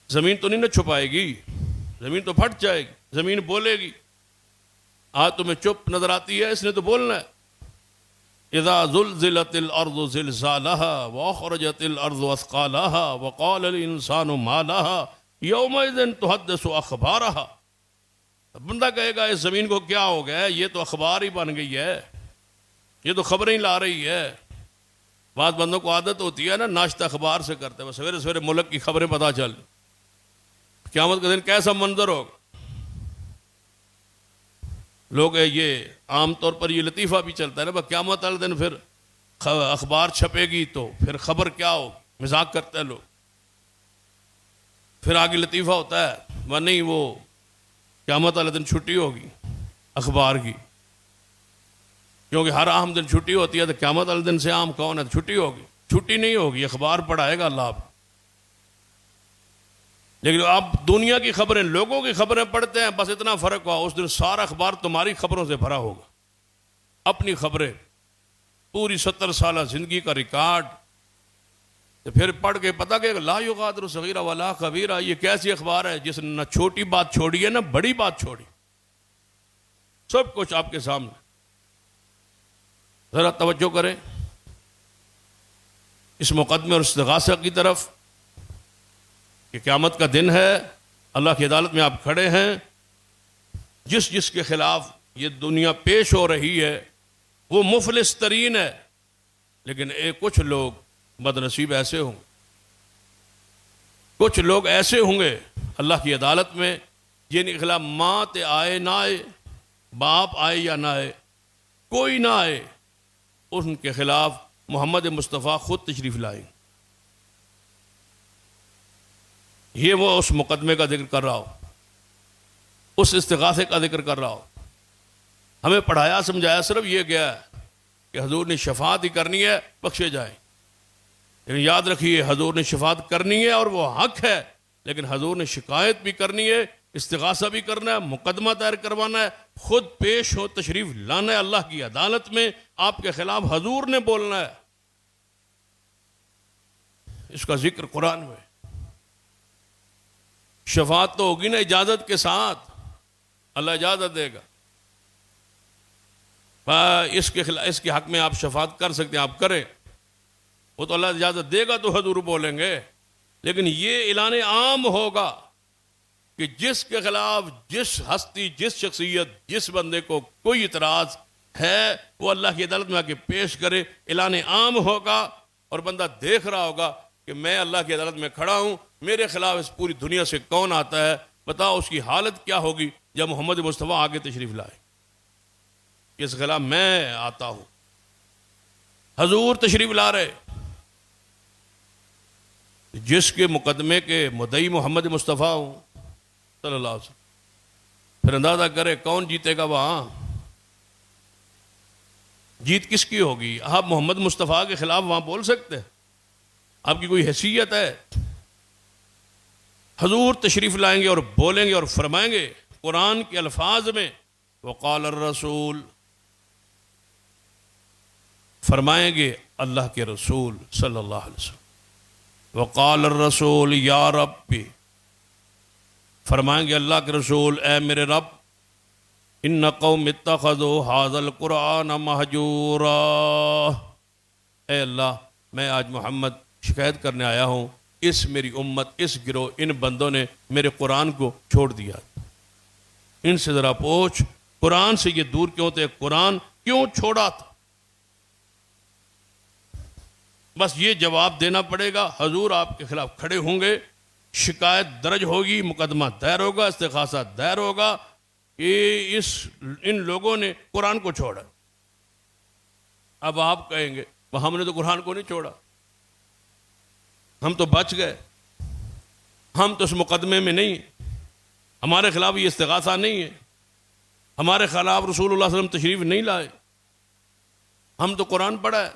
زمین تو نہیں نہ چھپائے گی، زمین تو پھٹ جائے گی، زمین بولے گی۔ آج تمہیں چپ نظر آتی ہے، اس نے تو بولنا ہے۔ اذا زلزلت الارض زلزالها واخرجت الارض اثقالها وقال الانسان ما لها يومئذ تحدث اخبارها۔ بندہ کہے گا اس زمین کو کیا ہو گیا ہے، یہ تو اخبار ہی بن گئی ہے، یہ تو خبریں لا رہی ہے۔ بعض بندوں کو عادت ہوتی ہے نا ناشتہ اخبار سے کرتے ہیں، سویرے سویرے ملک کی خبریں پتہ چل، قیامت کا دن کیسا منظر ہوگا۔ لوگ یہ عام طور پر یہ لطیفہ بھی چلتا ہے نا، قیامت والے دن پھر اخبار چھپے گی تو پھر خبر کیا ہوگی، مذاق کرتے ہیں لوگ۔ پھر آگے لطیفہ ہوتا ہے وہ نہیں، وہ قیامت والے دن چھٹی ہوگی اخبار کی، کیونکہ ہر عام دن چھٹی ہوتی ہے، تو قیامت والے دن سے عام کون ہے، چھٹی ہوگی؟ چھٹی نہیں ہوگی، اخبار پڑھائے گا اللہ آپ۔ لیکن آپ دنیا کی خبریں، لوگوں کی خبریں پڑھتے ہیں، بس اتنا فرق ہوا اس دن سارا اخبار تمہاری خبروں سے بھرا ہوگا، اپنی خبریں، پوری 70 سالہ زندگی کا ریکارڈ۔ تو پھر پڑھ کے پتہ کہ لا یغادر صغیرہ ولا کبیرہ، یہ کیسی اخبار ہے جس نے نہ چھوٹی بات چھوڑی ہے نہ بڑی بات چھوڑی، سب کچھ آپ کے سامنے۔ ذرا توجہ کریں اس مقدمے اور استغاثہ کی طرف کہ قیامت کا دن ہے، اللہ کی عدالت میں آپ کھڑے ہیں، جس جس کے خلاف یہ دنیا پیش ہو رہی ہے وہ مفلس ترین ہے، لیکن کچھ لوگ بدنصیب ایسے ہوں، کچھ لوگ ایسے ہوں گے اللہ کی عدالت میں جن کے خلاف ماں تے آئے نہ آئے، باپ آئے یا نہ آئے، کوئی نہ آئے، ان کے خلاف محمد مصطفیٰ خود تشریف لائیں۔ یہ وہ اس مقدمے کا ذکر کر رہا ہو، اس استغاثے کا ذکر کر رہا ہو۔ ہمیں پڑھایا سمجھایا صرف یہ گیا ہے کہ حضور نے شفاعت ہی کرنی ہے، بخشے جائیں۔ لیکن یاد رکھیے حضور نے شفاعت کرنی ہے اور وہ حق ہے، لیکن حضور نے شکایت بھی کرنی ہے، استغاثہ بھی کرنا ہے، مقدمہ دائر کروانا ہے، خود پیش ہو، تشریف لانا ہے اللہ کی عدالت میں، آپ کے خلاف حضور نے بولنا ہے۔ اس کا ذکر قرآن میں۔ شفاعت تو ہوگی نا اجازت کے ساتھ، اللہ اجازت دے گا، اس کے حق میں آپ شفاعت کر سکتے ہیں، آپ کریں، وہ تو اللہ اجازت دے گا تو حضور بولیں گے۔ لیکن یہ اعلان عام ہوگا کہ جس کے خلاف جس ہستی، جس شخصیت، جس بندے کو کوئی اعتراض ہے وہ اللہ کی عدالت میں آ کے پیش کرے، اعلان عام ہوگا اور بندہ دیکھ رہا ہوگا کہ میں اللہ کی عدالت میں کھڑا ہوں، میرے خلاف اس پوری دنیا سے کون آتا ہے، بتاؤ اس کی حالت کیا ہوگی جب محمد مصطفیٰ آگے تشریف لائے، اس خلاف میں آتا ہوں، حضور تشریف لا رہے، جس کے مقدمے کے مدعی محمد مصطفیٰ ہوں صلی اللہ علیہ وسلم، پھر اندازہ کرے کون جیتے گا وہاں، جیت کس کی ہوگی؟ آپ محمد مصطفیٰ کے خلاف وہاں بول سکتے ہیں؟ آپ کی کوئی حیثیت ہے؟ حضور تشریف لائیں گے اور بولیں گے اور فرمائیں گے قرآن کے الفاظ میں، وقال الرسول، فرمائیں گے اللہ کے رسول صلی اللہ علیہ وسلم، وقال الرسول یا رب، فرمائیں گے اللہ کے رسول اے میرے رب، ان قوم اتخذوا ھذا القرآن مہجورا، اے اللہ میں آج محمد شکایت کرنے آیا ہوں، اس میری امت، اس گروہ، ان بندوں نے میرے قرآن کو چھوڑ دیا، ان سے ذرا پوچھ قرآن سے یہ دور کیوں تھے، قرآن کیوں چھوڑا تھا؟ بس یہ جواب دینا پڑے گا، حضور آپ کے خلاف کھڑے ہوں گے، شکایت درج ہوگی، مقدمہ دائر ہوگا، استغاثہ دائر ہوگا کہ ان لوگوں نے قرآن کو چھوڑا۔ اب آپ کہیں گے ہم نے تو قرآن کو نہیں چھوڑا، ہم تو بچ گئے، ہم تو اس مقدمے میں نہیں ہیں، ہمارے خلاف یہ استغاثہ نہیں ہے، ہمارے خلاف رسول اللہ صلی اللہ علیہ وسلم تشریف نہیں لائے، ہم تو قرآن پڑھا ہے۔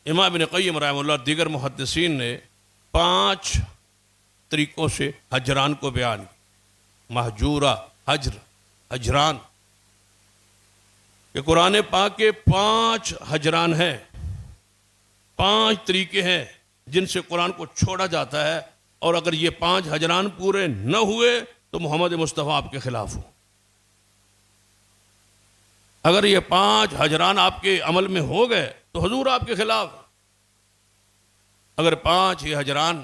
امام ابن قیم رحمہ اللہ اور دیگر محدثین نے 5 طریقوں سے ہجران کو بیان کیا، مہجورہ، ہجر، ہجران، کہ قرآن پاک کے 5 ہجران ہیں، 5 طریقے ہیں جن سے قرآن کو چھوڑا جاتا ہے، اور اگر یہ 5 ہجران پورے نہ ہوئے تو محمد مصطفیٰ آپ کے خلاف ہو۔ اگر یہ 5 ہجران آپ کے عمل میں ہو گئے تو حضور آپ کے خلاف۔ اگر 5 ہی ہجران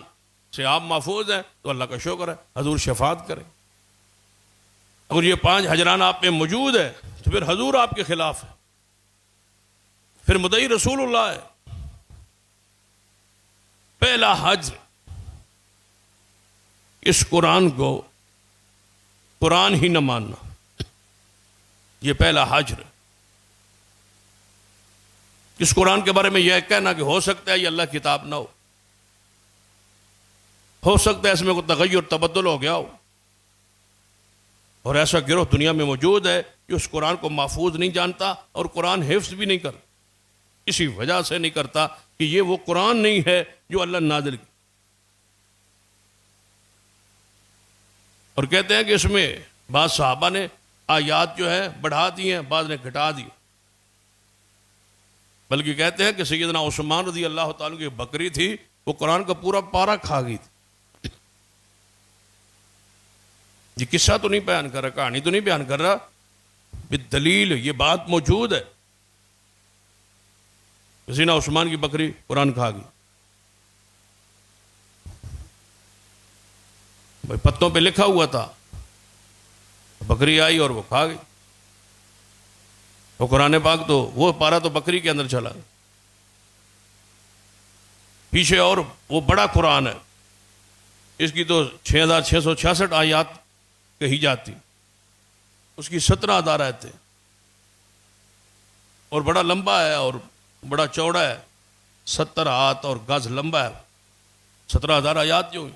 سے آپ محفوظ ہیں تو اللہ کا شکر ہے، حضور شفاعت کریں۔ اگر یہ 5 ہجران آپ میں موجود ہے تو پھر حضور آپ کے خلاف ہے، پھر مدعی رسول اللہ ہے۔ پہلا حجر، اس قرآن کو قرآن ہی نہ ماننا، یہ پہلا حجر۔ اس قرآن کے بارے میں یہ کہنا کہ ہو سکتا ہے یہ اللہ کی کتاب نہ ہو سکتا ہے اس میں کوئی تغیر تبدل ہو گیا ہو، اور ایسا گروہ دنیا میں موجود ہے جو اس قرآن کو محفوظ نہیں جانتا اور قرآن حفظ بھی نہیں کرتا، اسی وجہ سے نہیں کرتا کہ یہ وہ قرآن نہیں ہے جو اللہ نے نازل کی، اور کہتے ہیں کہ اس میں بعض صحابہ نے آیات جو ہے بڑھا دی ہیں، بعض نے گھٹا دی، بلکہ کہتے ہیں کہ سیدنا عثمان رضی اللہ تعالیٰ کی بکری تھی، وہ قرآن کا پورا پارا کھا گئی تھی۔ یہ قصہ تو نہیں بیان کر رہا، کہانی تو نہیں بیان کر رہا، بالدلیل یہ بات موجود ہے، سیدنا عثمان کی بکری قرآن کھا گئی۔ بھائی پتوں پہ لکھا ہوا تھا، بکری آئی اور وہ کھا گئی، وہ قرآن پاک تو وہ پارا تو بکری کے اندر چلا، پیچھے اور وہ بڑا قرآن ہے، اس کی تو 6666 آیات کہی جاتی، اس کی 17,000 آیتیں، اور بڑا لمبا ہے اور بڑا چوڑا ہے، 70 ہاتھ اور گز لمبا ہے، 17,000 آیات جو ہوئی،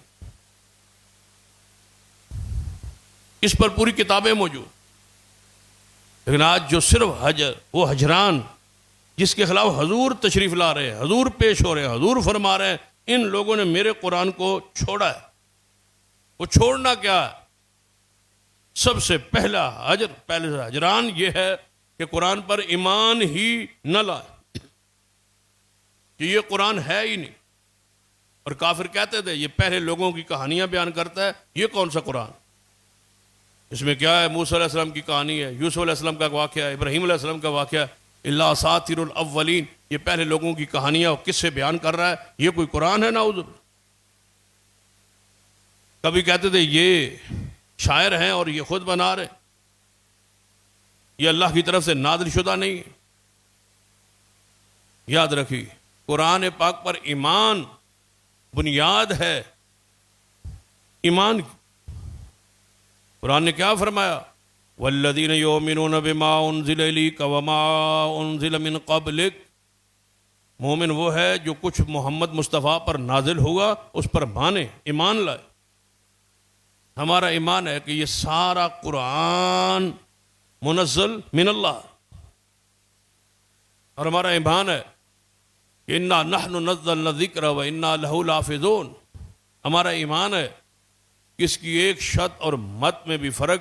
اس پر پوری کتابیں موجود۔ لیکن آج جو صرف حجر، وہ ہجران جس کے خلاف حضور تشریف لا رہے ہیں، حضور پیش ہو رہے ہیں، حضور فرما رہے ہیں، ان لوگوں نے میرے قرآن کو چھوڑا ہے۔ وہ چھوڑنا کیا ہے؟ سب سے پہلا حجر، پہلے ہجران یہ ہے کہ قرآن پر ایمان ہی نہ لائے، کہ یہ قرآن ہے ہی نہیں۔ اور کافر کہتے تھے یہ پہلے لوگوں کی کہانیاں بیان کرتا ہے، یہ کون سا قرآن؟ اس میں کیا ہے؟ موسیٰ علیہ السلام کی کہانی ہے، یوسف علیہ السلام کا واقعہ ہے، ابراہیم علیہ السلام کا واقعہ ہے، اللہ اساطیر الاولین، یہ پہلے لوگوں کی کہانیاں کس سے بیان کر رہا ہے؟ یہ کوئی قرآن ہے؟ نعوذ باللہ۔ کبھی کہتے تھے یہ شاعر ہیں اور یہ خود بنا رہے، یہ اللہ کی طرف سے نازل شدہ نہیں ہے۔ یاد رکھیے قرآن پاک پر ایمان بنیاد ہے، ایمان کی۔ قرآن نے کیا فرمایا؟ والذین یؤمنون بما انزل الیک وما انزل من قبلک، مومن وہ ہے جو کچھ محمد مصطفیٰ پر نازل ہوا اس پر مانے، ایمان لائے۔ ہمارا ایمان ہے کہ یہ سارا قرآن منزل من اللہ، اور ہمارا ایمان ہے کہ انا نحن نزلنا الذکر و انا لہ لحافظون۔ ہمارا ایمان ہے کہ اس کی ایک شت اور مت میں بھی فرق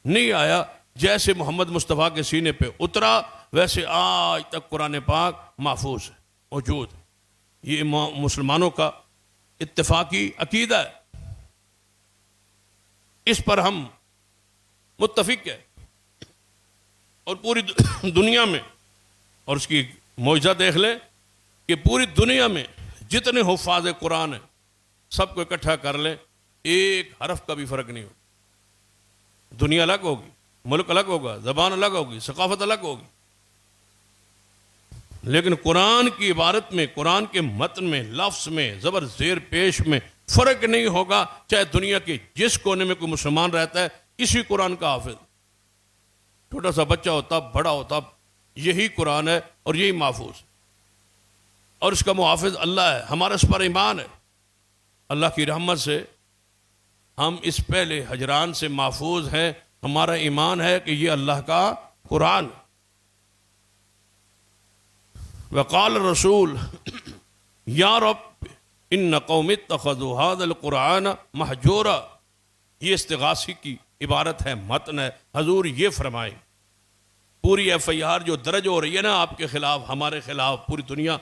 نہیں آیا، جیسے محمد مصطفیٰ کے سینے پہ اترا ویسے آج تک قرآن پاک محفوظ ہے، موجود ہے۔ یہ مسلمانوں کا اتفاقی عقیدہ ہے، اس پر ہم متفق ہیں، اور پوری دنیا میں، اور اس کی معجزہ دیکھ لیں کہ پوری دنیا میں جتنے حفاظ قرآن ہیں سب کو اکٹھا کر لیں، ایک حرف کا بھی فرق نہیں ہوگا۔ دنیا الگ ہوگی، ملک الگ ہوگا، زبان الگ ہوگی، ثقافت الگ ہوگی، لیکن قرآن کی عبارت میں، قرآن کے متن میں، لفظ میں، زبر زیر پیش میں فرق نہیں ہوگا، چاہے دنیا کے جس کونے میں کوئی مسلمان رہتا ہے، اسی قرآن کا حافظ، چھوٹا سا بچہ ہوتا، بڑا ہوتا، یہی قرآن ہے اور یہی محفوظ، اور اس کا محافظ اللہ ہے۔ ہمارا اس پر ایمان ہے، اللہ کی رحمت سے ہم اس پہلے ہجران سے محفوظ ہیں، ہمارا ایمان ہے کہ یہ اللہ کا قرآن۔ وقال الرسول یا رب ان قوم اتخذوا هذا القرآن مہجورا، یہ استغاثی کی عبارت ہے، متن ہے۔ حضور یہ فرمائیں، پوری ایف آئی آر جو درج ہو رہی ہے نا آپ کے خلاف، ہمارے خلاف، پوری دنیا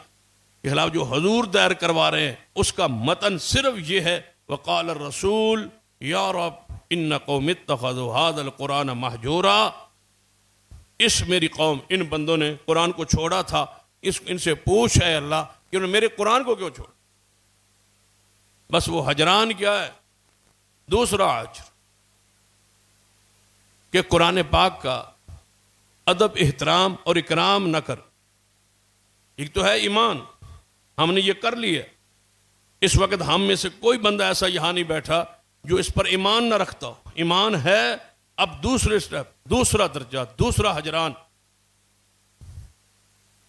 کے خلاف جو حضور دائر کروا رہے ہیں، اس کا متن صرف یہ ہے، وقال الرسول یا رب ان قوم اتخذوا هذا القرآن مہجورا، اس میری قوم، ان بندوں نے قرآن کو چھوڑا تھا، ان سے پوچھ ہے اللہ کہ انہوں نے میرے قرآن کو کیوں چھوڑا؟ بس وہ ہجران کیا ہے؟ دوسرا ہجر کہ قرآن پاک کا ادب، احترام اور اکرام نہ کر۔ ایک تو ہے ایمان، ہم نے یہ کر لیا، اس وقت ہم میں سے کوئی بندہ ایسا یہاں نہیں بیٹھا جو اس پر ایمان نہ رکھتا ہو۔ ایمان ہے، اب دوسرے سٹیپ، دوسرا درجہ، دوسرا ہجران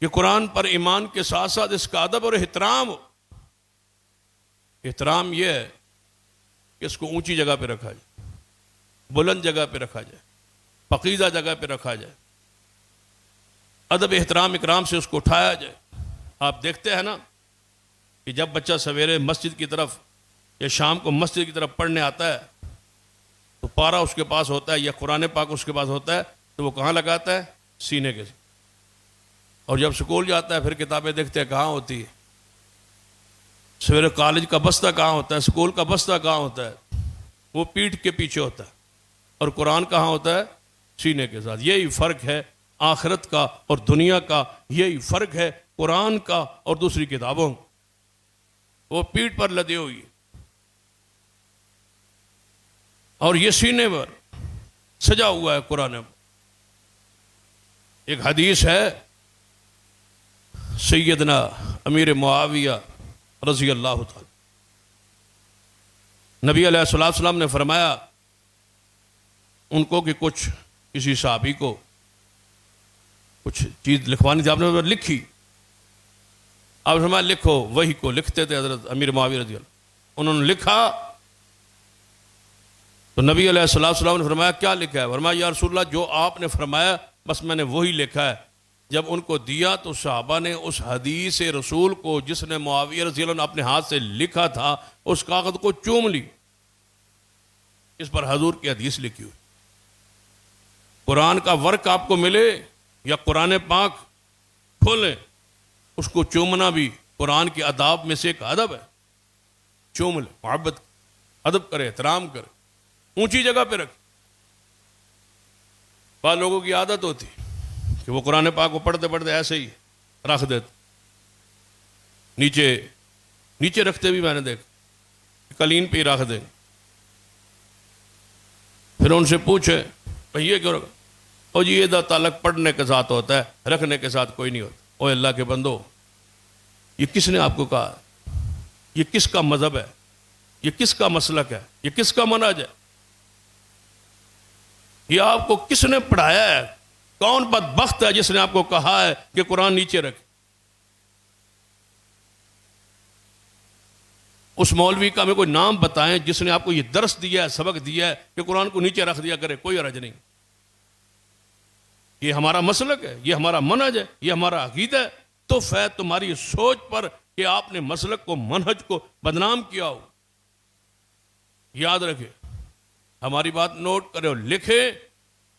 کہ قرآن پر ایمان کے ساتھ ساتھ اس کا ادب اور احترام ہو۔ احترام یہ ہے کہ اس کو اونچی جگہ پہ رکھا جائے، بلند جگہ پہ رکھا جائے، پاکیزہ جگہ پہ رکھا جائے، ادب احترام اکرام سے اس کو اٹھایا جائے۔ آپ دیکھتے ہیں نا کہ جب بچہ سویرے مسجد کی طرف یا شام کو مسجد کی طرف پڑھنے آتا ہے تو پارا اس کے پاس ہوتا ہے یا قرآن پاک اس کے پاس ہوتا ہے، تو وہ کہاں لگاتا ہے؟ سینے کے، اور جب سکول جاتا ہے پھر کتابیں دیکھتے ہیں کہاں ہوتی ہے؟ سویرے کالج کا بستہ کہاں ہوتا ہے؟ سکول کا بستہ کہاں ہوتا ہے؟ وہ پیٹھ کے پیچھے ہوتا ہے، اور قرآن کہاں ہوتا ہے؟ سینے کے ساتھ۔ یہی فرق ہے آخرت کا اور دنیا کا، یہی فرق ہے قرآن کا اور دوسری کتابوں۔ وہ پیٹھ پر لدی ہوئی ہے اور یہ سینے پر سجا ہوا ہے قرآن۔ ایک حدیث ہے سیدنا امیر معاویہ رضی اللہ تعالی، نبی علیہ الصلوۃ والسلام نے فرمایا ان کو کہ کسی صحابی کو کچھ چیز لکھوانی تھی، آپ نے لکھی، آپ فرمایا لکھو، وہی کو لکھتے تھے حضرت امیر معاویہ رضی اللہ، انہوں نے لکھا تو نبی علیہ الصلوۃ والسلام نے فرمایا کیا لکھا ہے؟ فرمایا یا رسول اللہ جو آپ نے فرمایا بس میں نے وہی لکھا ہے۔ جب ان کو دیا تو صحابہ نے اس حدیث رسول کو جس نے معاویہ رضی اللہ عنہ اپنے ہاتھ سے لکھا تھا اس کاغذ کو چوم لی، اس پر حضور کی حدیث لکھی ہوئی۔ قرآن کا ورق آپ کو ملے یا قرآن پاک کھولیں، اس کو چومنا بھی قرآن کے آداب میں سے ایک ادب ہے۔ چوم لے، محبت، ادب کرے، احترام کرے، اونچی جگہ پہ رکھے۔ بعض لوگوں کی عادت ہوتی کہ وہ قرآن پاک کو پڑھتے پڑھتے ایسے ہی رکھ دیتے، نیچے رکھتے بھی میں نے دیکھا، قالین پہ ہی رکھ دیں۔ پھر ان سے پوچھے بھئی یہ کیوں رکھا؟ اور جی یہ تعلق پڑھنے کے ساتھ ہوتا ہے، رکھنے کے ساتھ کوئی نہیں ہوتا۔ اوہ اللہ کے بندو، یہ کس نے آپ کو کہا؟ یہ کس کا مذہب ہے؟ یہ کس کا مسلک ہے؟ یہ کس کا منہج ہے؟ یہ آپ کو کس نے پڑھایا ہے؟ کون بدبخت ہے جس نے آپ کو کہا ہے کہ قرآن نیچے رکھ؟ اس مولوی کا ہمیں کوئی نام بتائیں جس نے آپ کو یہ درس دیا ہے، سبق دیا ہے کہ قرآن کو نیچے رکھ دیا کرے، کوئی حرج نہیں۔ یہ ہمارا مسلک ہے، یہ ہمارا منہج ہے، یہ ہمارا عقیدہ ہے۔ تو فیض تمہاری سوچ پر کہ آپ نے مسلک کو، منہج کو بدنام کیا ہو۔ یاد رکھے، ہماری بات نوٹ کرے اور لکھے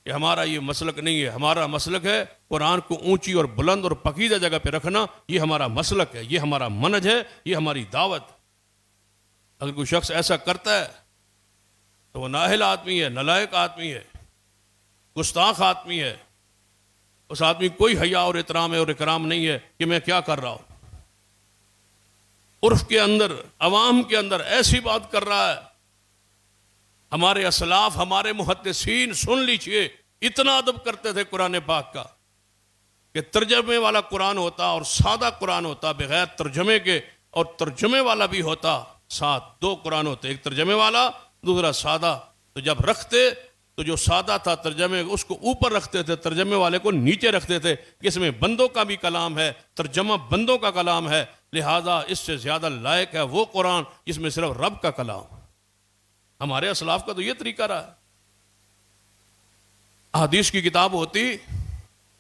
کہ ہمارا یہ مسلک نہیں ہے، ہمارا مسلک ہے قرآن کو اونچی اور بلند اور پاکیزہ جگہ پہ رکھنا، یہ ہمارا مسلک ہے، یہ ہمارا منہج ہے، یہ ہماری دعوت۔ اگر کوئی شخص ایسا کرتا ہے تو وہ نااہل آدمی ہے، نالائق آدمی ہے، گستاخ آدمی ہے، اس آدمی کوئی حیا اور احترام اور اکرام نہیں ہے کہ میں کیا کر رہا ہوں. عرف کے اندر، عوام کے اندر ایسی بات کر رہا ہے. ہمارے اسلاف، ہمارے محدثین سن لیجئے اتنا ادب کرتے تھے قرآن پاک کا کہ ترجمے والا قرآن ہوتا اور سادہ قرآن ہوتا بغیر ترجمے کے، اور ترجمے والا بھی ہوتا ساتھ. دو قرآن ہوتے، ایک ترجمے والا دوسرا سادہ. تو جب رکھتے تو جو سادہ تھا ترجمے اس کو اوپر رکھتے تھے، ترجمے والے کو نیچے رکھتے تھے کہ اس میں بندوں کا بھی کلام ہے، ترجمہ بندوں کا کلام ہے، لہذا اس سے زیادہ لائق ہے وہ قرآن جس میں صرف رب کا کلام. ہمارے اسلاف کا تو یہ طریقہ رہا ہے. حدیث کی کتاب ہوتی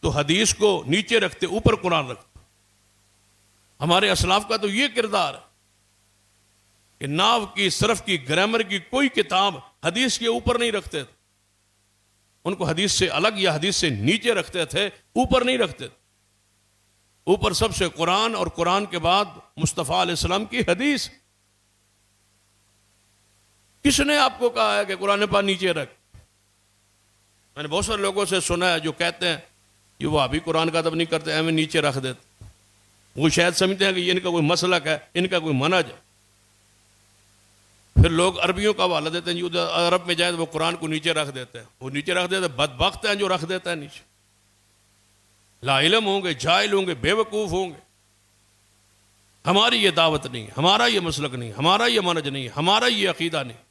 تو حدیث کو نیچے رکھتے، اوپر قرآن رکھتے. ہمارے اسلاف کا تو یہ کردار ہے کہ ناو کی، صرف کی، گرامر کی کوئی کتاب حدیث کے اوپر نہیں رکھتے تھے. ان کو حدیث سے الگ یا حدیث سے نیچے رکھتے تھے، اوپر نہیں رکھتے تھے. اوپر سب سے قرآن، اور قرآن کے بعد مصطفیٰ علیہ السلام کی حدیث. کس نے آپ کو کہا ہے کہ قرآن پاک نیچے رکھ؟ میں نے بہت سارے لوگوں سے سنا ہے جو کہتے ہیں کہ وہ ابھی قرآن کا ادب نہیں کرتے، ایویں نیچے رکھ دیتے. وہ شاید سمجھتے ہیں کہ ان کا کوئی مسلک ہے، ان کا کوئی منہج ہے. پھر لوگ عربیوں کا حوالہ دیتے ہیں، جو عرب میں جائیں تو وہ قرآن کو نیچے رکھ دیتے ہیں. وہ نیچے رکھ دیتے ہیں، بدبخت ہیں جو رکھ دیتا ہے نیچے. لا علم ہوں گے، جاہل ہوں گے، بے وقوف ہوں گے. ہماری یہ دعوت نہیں، ہمارا یہ مسلک نہیں، ہمارا یہ منہج نہیں، ہمارا یہ عقیدہ نہیں.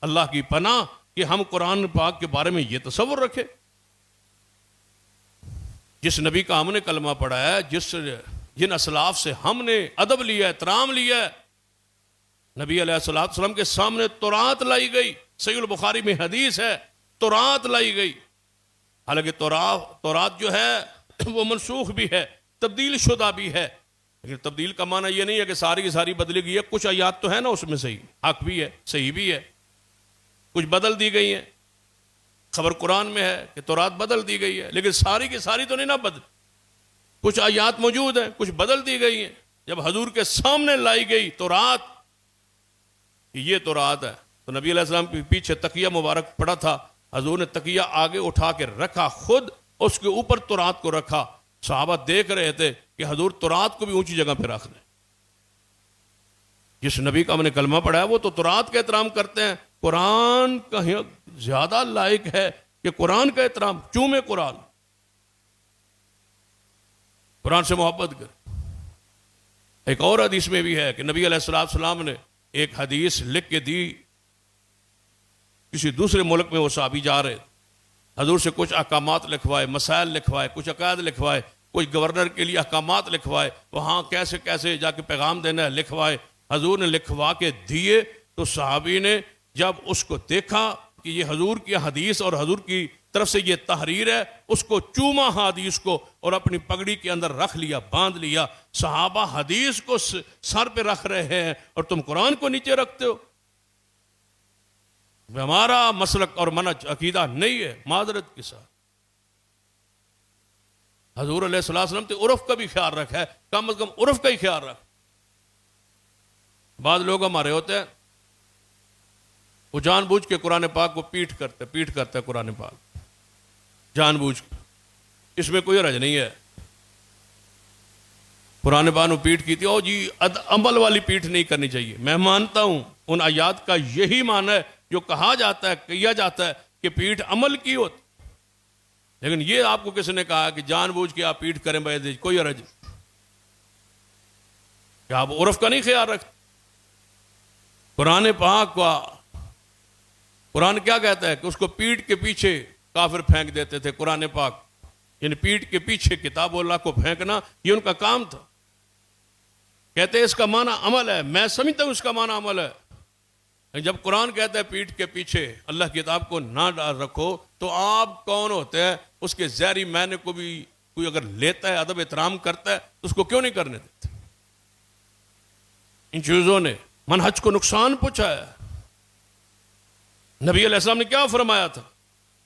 اللہ کی پناہ کہ ہم قرآن پاک کے بارے میں یہ تصور رکھے. جس نبی کا ہم نے کلمہ پڑھا ہے، جن اسلاف سے ہم نے ادب لیا ہے، احترام لیا ہے، نبی علیہ السلام کے سامنے تورات لائی گئی. صحیح البخاری میں حدیث ہے، تورات لائی گئی. حالانکہ تورات جو ہے وہ منسوخ بھی ہے، تبدیل شدہ بھی ہے. لیکن تبدیل کا معنی یہ نہیں ہے کہ ساری کی ساری بدلی گئی ہے. کچھ آیات تو ہے نا اس میں صحیح، حق بھی ہے، صحیح بھی ہے. کچھ بدل دی گئی ہیں. خبر قرآن میں ہے کہ تورات بدل دی گئی ہے، لیکن ساری کی ساری تو نہیں نا بدل. کچھ آیات موجود ہیں، کچھ بدل دی گئی ہیں. جب حضور کے سامنے لائی گئی تورات، یہ تورات ہے، تو نبی علیہ السلام کے پیچھے تکیہ مبارک پڑا تھا. حضور نے تکیہ آگے اٹھا کے رکھا، خود اس کے اوپر تورات کو رکھا. صحابہ دیکھ رہے تھے کہ حضور تورات کو بھی اونچی جگہ پہ رکھ دیں. جس نبی کا ہم نے کلمہ پڑھا ہے وہ تو تورات کا احترام کرتے ہیں. قرآن کہیں زیادہ لائق ہے کہ قرآن کا احترام. چومے قرآن، قرآن سے محبت کر. ایک اور حدیث میں بھی ہے کہ نبی علیہ السلام نے ایک حدیث لکھ کے دی. کسی دوسرے ملک میں وہ صحابی جا رہے، حضور سے کچھ احکامات لکھوائے، مسائل لکھوائے، کچھ عقائد لکھوائے، کچھ گورنر کے لیے احکامات لکھوائے، وہاں کیسے کیسے جا کے پیغام دینا ہے لکھوائے. حضور نے لکھوا کے دیے تو صحابی نے جب اس کو دیکھا کہ یہ حضور کی حدیث اور حضور کی طرف سے یہ تحریر ہے، اس کو چوما حدیث کو اور اپنی پگڑی کے اندر رکھ لیا، باندھ لیا. صحابہ حدیث کو سر پہ رکھ رہے ہیں اور تم قرآن کو نیچے رکھتے ہو. ہمارا مسلک اور منہج عقیدہ نہیں ہے، معذرت کے ساتھ. حضور علیہ السلام تو عرف کا بھی خیال رکھا ہے، کم از کم عرف کا ہی خیال رکھ. بعض لوگ ہمارے ہوتے ہیں وہ جان بوجھ کے قرآن پاک کو پیٹ کرتے قرآن پاک جان بوجھ کے. اس میں کوئی حرج نہیں ہے. قرآن پاک نے پیٹ کی تھی، او جی عمل والی پیٹ نہیں کرنی چاہیے. میں مانتا ہوں ان آیات کا یہی معنی ہے جو کہا جاتا ہے، کیا جاتا ہے کہ پیٹ عمل کی ہوتی. لیکن یہ آپ کو کس نے کہا کہ جان بوجھ کے آپ پیٹ کریں بھائی؟ کوئی حرج کہ آپ عرف کا نہیں خیال رکھتے. قرآن پاک کا قرآن کیا کہتا ہے کہ اس کو پیٹ کے پیچھے کافر پھینک دیتے تھے. قرآن پاک یعنی پیٹ کے پیچھے کتاب اللہ کو پھینکنا یہ ان کا کام تھا. کہتے ہیں اس کا معنی عمل ہے. میں سمجھتا ہوں اس کا معنی عمل ہے. جب قرآن کہتا ہے پیٹ کے پیچھے اللہ کی کتاب کو نہ ڈال رکھو، تو آپ کون ہوتے ہیں اس کے ظاہری معنی کو بھی کوئی اگر لیتا ہے، ادب احترام کرتا ہے، تو اس کو کیوں نہیں کرنے دیتے؟ ان چیزوں نے منہج کو نقصان پہنچایا. نبی علیہ السلام نے کیا فرمایا تھا؟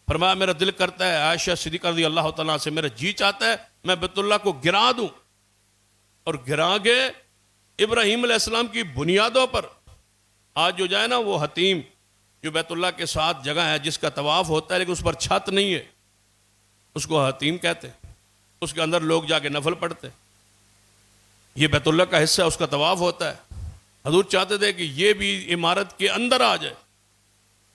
فرمایا میرا دل کرتا ہے عائشہ صدیقہ رضی اللہ تعالیٰ سے، میرا جی چاہتا ہے میں بیت اللہ کو گرا دوں، اور گرا کے ابراہیم علیہ السلام کی بنیادوں پر. آج جو جائے نا وہ حتیم جو بیت اللہ کے ساتھ جگہ ہے جس کا طواف ہوتا ہے لیکن اس پر چھت نہیں ہے، اس کو حتیم کہتے ہیں. اس کے اندر لوگ جا کے نفل پڑھتے، یہ بیت اللہ کا حصہ ہے، اس کا طواف ہوتا ہے۔ حضور چاہتے تھے کہ یہ بھی عمارت کے اندر آ جائے،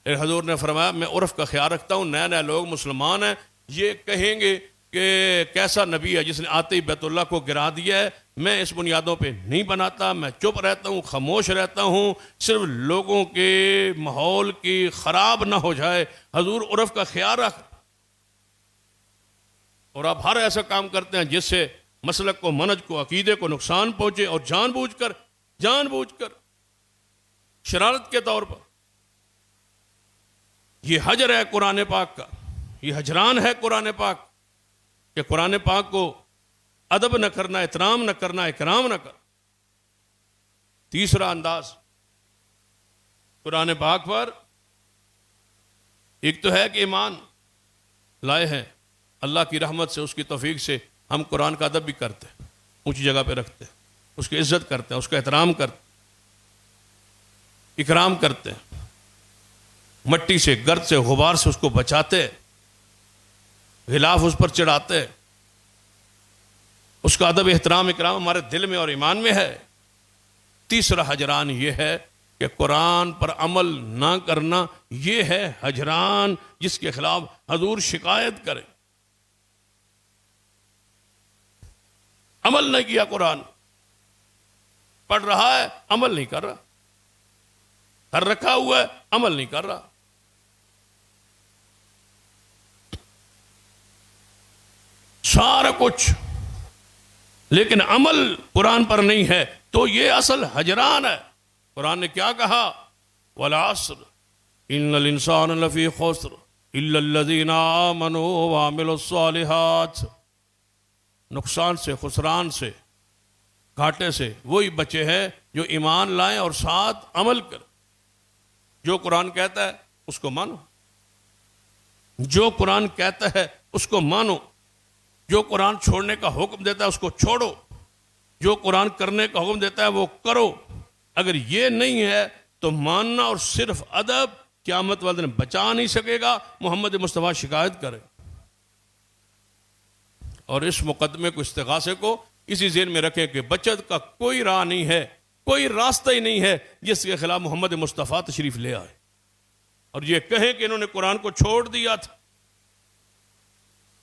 لیکن حضور نے فرمایا میں عرف کا خیال رکھتا ہوں، نئے نئے لوگ مسلمان ہیں، یہ کہیں گے کہ کیسا نبی ہے جس نے آتے ہی بیت اللہ کو گرا دیا ہے۔ میں اس بنیادوں پہ نہیں بناتا، میں چپ رہتا ہوں، خاموش رہتا ہوں، صرف لوگوں کے ماحول کی خراب نہ ہو جائے۔ حضور عرف کا خیال رکھ، اور آپ ہر ایسا کام کرتے ہیں جس سے مسلک کو، منہج کو، عقیدے کو نقصان پہنچے، اور جان بوجھ کر شرارت کے طور پر۔ یہ حجر ہے قرآن پاک کا، یہ حجران ہے قرآن پاک، کہ قرآن پاک کو ادب نہ کرنا، احترام نہ کرنا، اکرام نہ کرنا۔ تیسرا انداز قرآن پاک پر، ایک تو ہے کہ ایمان لائے ہیں، اللہ کی رحمت سے، اس کی توفیق سے ہم قرآن کا ادب بھی کرتے ہیں، اونچی جگہ پہ رکھتے ہیں، اس کی عزت کرتے ہیں، اس کا احترام کرتے ہیں، اکرام کرتے ہیں، مٹی سے، گرد سے، غبار سے اس کو بچاتے ہیں، غلاف اس پر چڑھاتے ہیں، اس کا ادب، احترام، اکرام ہمارے دل میں اور ایمان میں ہے۔ تیسرا حجران یہ ہے کہ قرآن پر عمل نہ کرنا، یہ ہے حجران جس کے خلاف حضور شکایت کرے۔ عمل نہیں کیا، قرآن پڑھ رہا ہے، عمل نہیں کر رہا، کر رکھا ہوا ہے، عمل نہیں کر رہا۔ سارا کچھ، لیکن عمل قرآن پر نہیں ہے، تو یہ اصل حجران ہے۔ قرآن نے کیا کہا؟ والعصر ان الانسان لفی خسر الا الذین آمنوا وعملوا الصالحات۔ نقصان سے، خسران سے، گھاٹے سے وہی بچے ہیں جو ایمان لائیں اور ساتھ عمل کریں۔ جو قرآن کہتا ہے اس کو مانو، جو قرآن کہتا ہے اس کو مانو، جو قرآن چھوڑنے کا حکم دیتا ہے اس کو چھوڑو، جو قرآن کرنے کا حکم دیتا ہے وہ کرو۔ اگر یہ نہیں ہے تو ماننا اور صرف ادب قیامت والے دن بچا نہیں سکے گا۔ محمد مصطفیٰ شکایت کرے، اور اس مقدمے کو، استغاثے کو اسی ذہن میں رکھیں کہ بچت کا کوئی راہ نہیں ہے، کوئی راستہ ہی نہیں ہے جس کے خلاف محمد مصطفیٰ تشریف لے آئے اور یہ کہیں کہ انہوں نے قرآن کو چھوڑ دیا تھا۔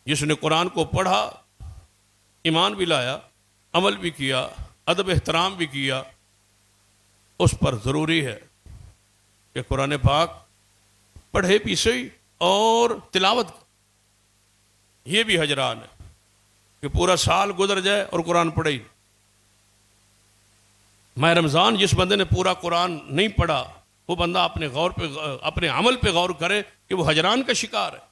جس نے قرآن کو پڑھا، ایمان بھی لایا، عمل بھی کیا، ادب احترام بھی کیا، اس پر ضروری ہے کہ قرآن پاک پڑھے بھی صحیح اور تلاوت۔ یہ بھی حجران ہے کہ پورا سال گزر جائے اور قرآن پڑھے ہی۔ ماہ رمضان جس بندے نے پورا قرآن نہیں پڑھا، وہ بندہ اپنے عمل پہ غور کرے کہ وہ حجران کا شکار ہے۔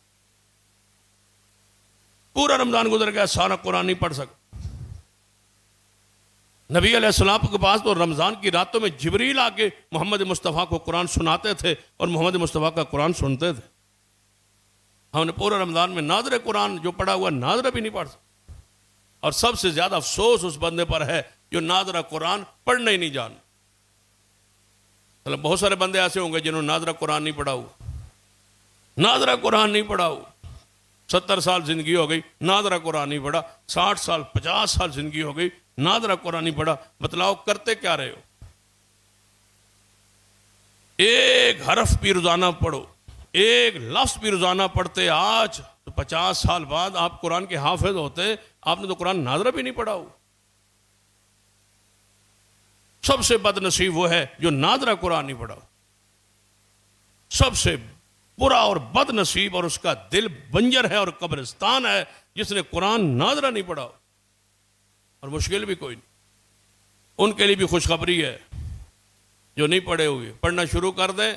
پورا رمضان گزر گیا، سارا قرآن نہیں پڑھ سکا۔ نبی علیہ السلام کے پاس تو رمضان کی راتوں میں جبریل آ کے محمد مصطفیٰ کو قرآن سناتے تھے اور محمد مصطفیٰ کا قرآن سنتے تھے۔ ہم نے پورا رمضان میں ناظر قرآن جو پڑھا ہوا ناظرہ بھی نہیں پڑھ سکتا، اور سب سے زیادہ افسوس اس بندے پر ہے جو ناظرہ قرآن پڑھنا ہی نہیں جانا۔ بہت سارے بندے ایسے ہوں گے جنہوں نے ناظرہ قرآن نہیں پڑھا ہوا، ناظرہ قرآن نہیں پڑھا ہوا، 70 سال زندگی ہو گئی، ناظرہ قرآن نہیں پڑھا، 60 سال 50 سال زندگی ہو گئی، ناظرہ قرآن نہیں پڑھا۔ بتلاؤ کرتے کیا رہے ہو؟ ایک حرف بھی روزانہ پڑھو، ایک لفظ بھی روزانہ پڑھتے، آج تو 50 سال بعد آپ قرآن کے حافظ ہوتے، آپ نے تو قرآن ناظرہ بھی نہیں پڑھا ہو۔ سب سے بد نصیب وہ ہے جو ناظرہ قرآن نہیں پڑھا ہو۔ سب سے برا اور بد نصیب اور اس کا دل بنجر ہے اور قبرستان ہے جس نے قرآن ناظرہ نہیں پڑھا ہو۔ اور مشکل بھی کوئی نہیں، ان کے لیے بھی خوشخبری ہے جو نہیں پڑھے ہوئے، پڑھنا شروع کر دیں،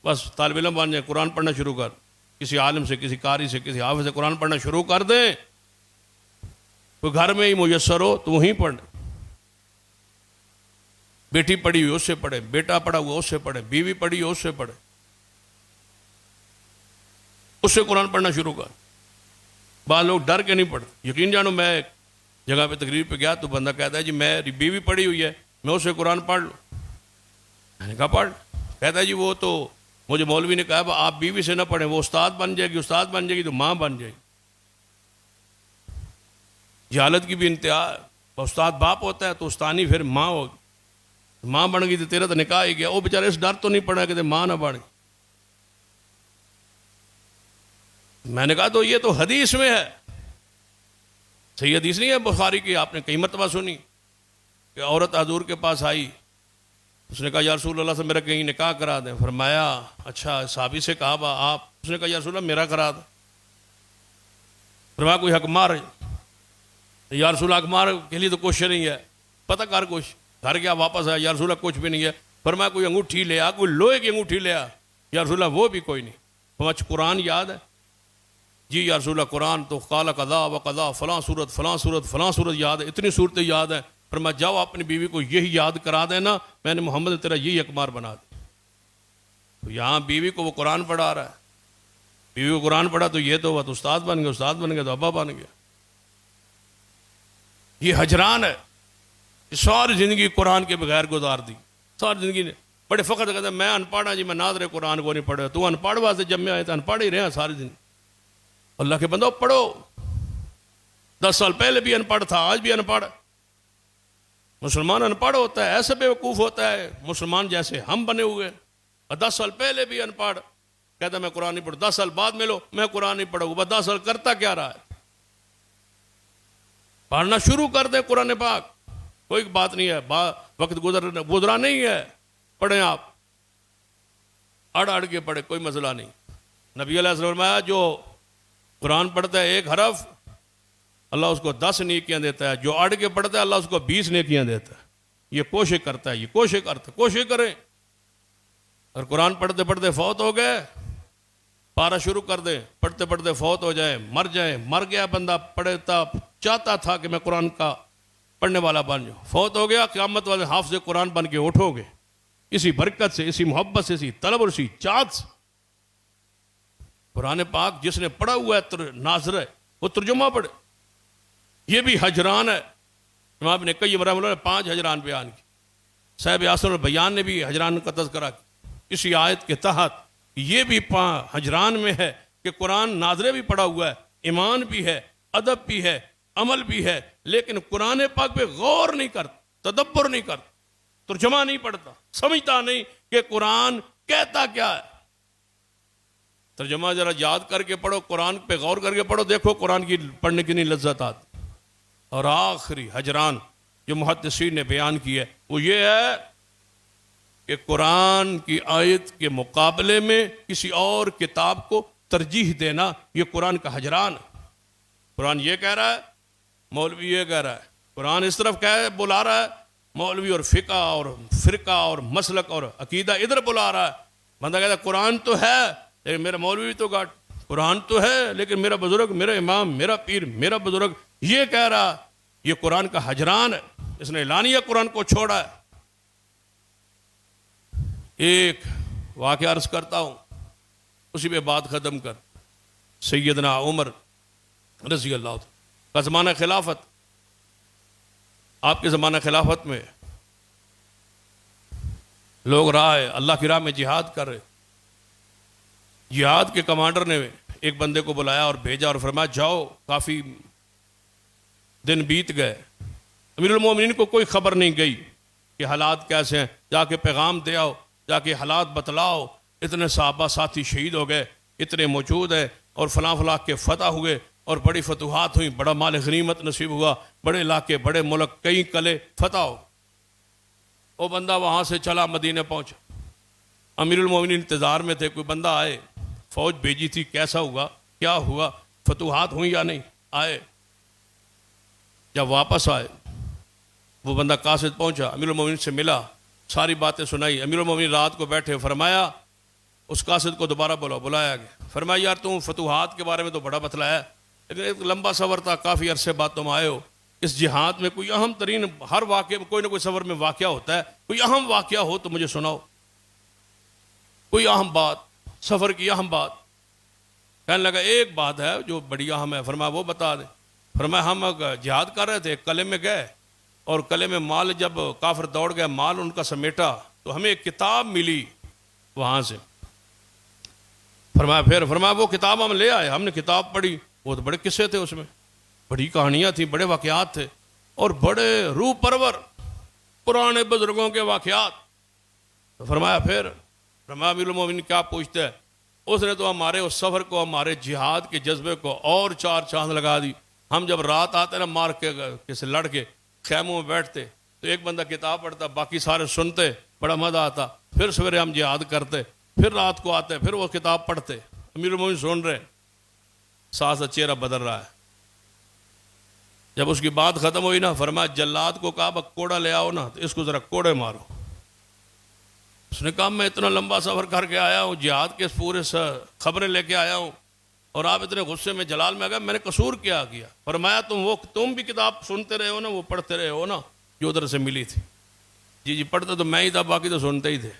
بس طالب علم بن جائیں، قرآن پڑھنا شروع کر، کسی عالم سے، کسی قاری سے، کسی حافظ سے قرآن پڑھنا شروع کر دیں۔ کوئی گھر میں ہی میسر ہو تو وہیں پڑھ، بیٹی پڑھی ہوئی اس سے پڑھے، بیٹا پڑھا ہوا اس سے پڑھے، بیوی پڑھی ہو اس سے پڑھے، اس سے قرآن پڑھنا شروع کر۔ بعض لوگ ڈر کے نہیں پڑھتے۔ یقین جانو، میں ایک جگہ پہ تقریر پہ گیا تو بندہ کہتا ہے جی میری بیوی پڑھی ہوئی ہے، میں اسے قرآن پڑھ لوں۔ میں نے کہا پڑھ۔ کہتا ہے جی وہ تو مجھے مولوی نے کہا آپ بیوی سے نہ پڑھیں، وہ استاد بن جائے گی، استاد بن جائے گی تو ماں بن جائے گی۔ جہالت کی بھی انتہا ہے. استاد باپ ہوتا ہے تو استانی پھر ماں ہوگی, ماں بن گئی تو تیرا تو نکاح ہی گیا. وہ بیچارے اس ڈر تو نہیں پڑا کہ ماں نہ بن. میں نے کہا تو یہ تو حدیث میں ہے, صحیح حدیث نہیں ہے بخاری کی, آپ نے کئی مرتبہ سنی کہ عورت حضور کے پاس آئی, اس نے کہا یا رسول اللہ سے میرا کہیں نکاح کرا دیں. فرمایا اچھا, صحابی سے کہا با آپ, اس نے کہا یا رسول اللہ میرا کرا دیں. فرمایا کوئی حق مار ہے, یا رسول اللہ حق مار کے لیے تو کچھ نہیں ہے, پتہ کر کچھ. گھر گیا واپس آیا, یا رسول اللہ کچھ بھی نہیں ہے. فرمایا کوئی انگوٹھی لے آ, کوئی لوہے کی انگوٹھی لے آ. یا رسول اللہ وہ بھی کوئی نہیں. فرمایا قرآن یاد ہے؟ جی یا رسول اللہ قرآن تو قال قضا و قضا, فلاں صورت فلاں صورت فلاں صورت یاد ہے, اتنی صورتیں یاد ہیں. فرمایا جاؤ اپنی بیوی کو یہی یاد کرا دینا, میں نے محمد تیرا یہی اقمار بنا دی. تو یہاں بیوی کو وہ قرآن پڑھا رہا ہے, بیوی کو قرآن پڑھا تو یہ تو استاد بن گیا, استاد بن گیا تو ابا بن گیا. یہ ہجران ہے. ساری زندگی قرآن کے بغیر گزار دی, ساری زندگی نے بڑے فخر کہتے ہیں میں ان پڑھ ہوں جی, میں ناظر قرآن کو نہیں پڑھا. تو ان پڑھ واسطے جب میں آئے تو ان پڑھ ہی رہے ہیں ساری زندگی. اللہ کے بندو پڑھو. 10 سال پہلے بھی ان پڑھ تھا, آج بھی ان پڑھ. مسلمان ان پڑھ ہوتا ہے, ایسے بے وقوف ہوتا ہے مسلمان جیسے ہم بنے ہوئے. اور 10 سال پہلے بھی ان پڑھ کہتا میں قرآن نہیں پڑھوں, 10 سال بعد میں لو میں قرآن نہیں پڑھوں. بس 10 سال کرتا کیا رہا ہے؟ پڑھنا شروع کر دیں قرآن پاک, کوئی بات نہیں ہے, وقت گزرا نہیں ہے. پڑھیں آپ, اڑ کے پڑھیں, کوئی مسئلہ نہیں. نبی علیہ السلام نے فرمایا جو قرآن پڑھتا ہے 1 حرف, اللہ اس کو 10 نیکیاں دیتا ہے. جو اڑ کے پڑھتا ہے اللہ اس کو 20 نیکیاں دیتا ہے. یہ کوشش کرتا ہے, یہ کوشش کریں. اور قرآن پڑھتے پڑھتے فوت ہو گئے, پارا شروع کر دیں, پڑھتے پڑھتے فوت ہو جائیں, مر گیا بندہ, پڑھتا چاہتا تھا کہ میں قرآن کا پڑھنے والا بن جاؤں, فوت ہو گیا, قیامت والے حافظ قرآن بن کے اٹھو گے اسی برکت سے, اسی محبت سے, اسی طلب اور اسی چاہت سے. قرآن پاک جس نے پڑھا ہوا ہے ناظر ہے, وہ ترجمہ پڑھے. یہ بھی ہجران ہے. امام ابن قیم رحمہ اللہ نے 5 ہجران بیان کی. صاحب احسن البیان نے بھی ہجران کا تذکرہ کیا اسی آیت کے تحت. یہ بھی ہجران میں ہے کہ قرآن ناظرے بھی پڑھا ہوا ہے, ایمان بھی ہے, ادب بھی ہے, عمل بھی ہے, لیکن قرآن پاک پہ غور نہیں کرتا, تدبر نہیں کرتا, ترجمہ نہیں پڑھتا, سمجھتا نہیں کہ قرآن کہتا کیا ہے. ترجمہ ذرا یاد کر کے پڑھو, قرآن پہ غور کر کے پڑھو, دیکھو قرآن کی پڑھنے کی نہیں لذت آتی. اور آخری ہجران جو محدثین نے بیان کی ہے وہ یہ ہے کہ قرآن کی آیت کے مقابلے میں کسی اور کتاب کو ترجیح دینا, یہ قرآن کا ہجران ہے. قرآن یہ کہہ رہا ہے, مولوی یہ کہہ رہا ہے. قرآن اس طرف بلا رہا ہے, مولوی اور فقہ اور فرقہ اور مسلک اور عقیدہ ادھر بلا رہا ہے. بندہ کہتا ہے قرآن تو ہے لیکن میرا مولوی تو گاٹ, قرآن تو ہے لیکن میرا بزرگ, میرا امام, میرا پیر, میرا بزرگ یہ کہہ رہا. یہ قرآن کا ہجران ہے. اس نے اعلانیہ قرآن کو چھوڑا ہے. ایک واقعہ عرض کرتا ہوں, اسی پہ بات ختم کر. سیدنا عمر رضی اللہ عنہ کا زمانہ خلافت, آپ کے زمانہ خلافت میں لوگ اللہ کی راہ میں جہاد کر رہے. جہاد کے کمانڈر نے ایک بندے کو بلایا اور بھیجا اور فرمایا جاؤ, کافی دن بیت گئے, امیر المومنین کو کوئی خبر نہیں گئی کہ حالات کیسے ہیں, جا کے پیغام دے آؤ, جا کے حالات بتلاؤ. اتنے صحابہ ساتھی شہید ہو گئے, اتنے موجود ہیں, اور فلاں فلاں کے فتح ہوئے اور بڑی فتوحات ہوئیں, بڑا مال غنیمت نصیب ہوا, بڑے علاقے, بڑے ملک, کئی قلعے فتح ہو. وہ بندہ وہاں سے چلا مدینہ پہنچا. امیر المومنین انتظار میں تھے کوئی بندہ آئے, فوج بھیجی تھی, کیسا ہوا, کیا ہوا, فتوحات ہوئی یا نہیں. آئے, جب واپس آئے وہ بندہ قاصد پہنچا, امیر المومنین سے ملا, ساری باتیں سنائی. امیر المومنین رات کو بیٹھے, فرمایا اس قاصد کو دوبارہ بلایا گیا. فرمایا یار تم فتوحات کے بارے میں تو بڑا بتلایا ہے, لیکن ایک لمبا سفر تھا, کافی عرصے بعد تم آئے ہو. اس جہاد میں کوئی اہم ترین, ہر واقعے میں کوئی نہ کوئی سفر میں واقعہ ہوتا ہے, کوئی اہم واقعہ ہو تو مجھے سناؤ, کوئی اہم بات, سفر کی اہم بات. کہنے لگا ایک بات ہے جو بڑی اہم ہے. فرمایا وہ بتا دیں. فرمایا ہم جہاد کر رہے تھے, قلعے میں گئے, اور قلعے میں مال جب کافر دوڑ گئے, مال ان کا سمیٹا, تو ہمیں ایک کتاب ملی وہاں سے. فرمایا وہ کتاب ہم لے آئے, ہم نے کتاب پڑھی, وہ تو بڑے قصے تھے اس میں. بڑی کہانیاں تھیں، بڑے واقعات تھے اور بڑے روح پرور پرانے بزرگوں کے واقعات. تو فرمایا امیر المومنین کیا پوچھتا ہے؟ اس نے تو ہمارے اس سفر کو، ہمارے جہاد کے جذبے کو اور 4 چاند لگا دی. ہم جب رات آتے نا مار کے کسی لڑ کے خیموں میں بیٹھتے تو ایک بندہ کتاب پڑھتا، باقی سارے سنتے، بڑا مزہ آتا. پھر سویرے ہم جہاد کرتے، پھر رات کو آتے، پھر وہ کتاب پڑھتے. امیر المومنین سن رہے، ساتھ ساتھ چہرہ بدل رہا ہے. جب اس کی بات ختم ہوئی نا، فرمایا جلاد کو کہا کوڑا لے آؤ نا، تو اس کو ذرا کوڑے مارو. اس نے کہا میں اتنا لمبا سفر کر کے آیا ہوں، جہاد کے پورے خبریں لے کے آیا ہوں، اور آپ اتنے غصے میں جلال میں آ گئے، میں نے قصور کیا کیا؟ فرمایا تم بھی کتاب سنتے رہے ہو نا، وہ پڑھتے رہے ہو نا جو ادھر سے ملی تھی. جی پڑھتے تو میں ہی تھا، باقی تو سنتے ہی تھے.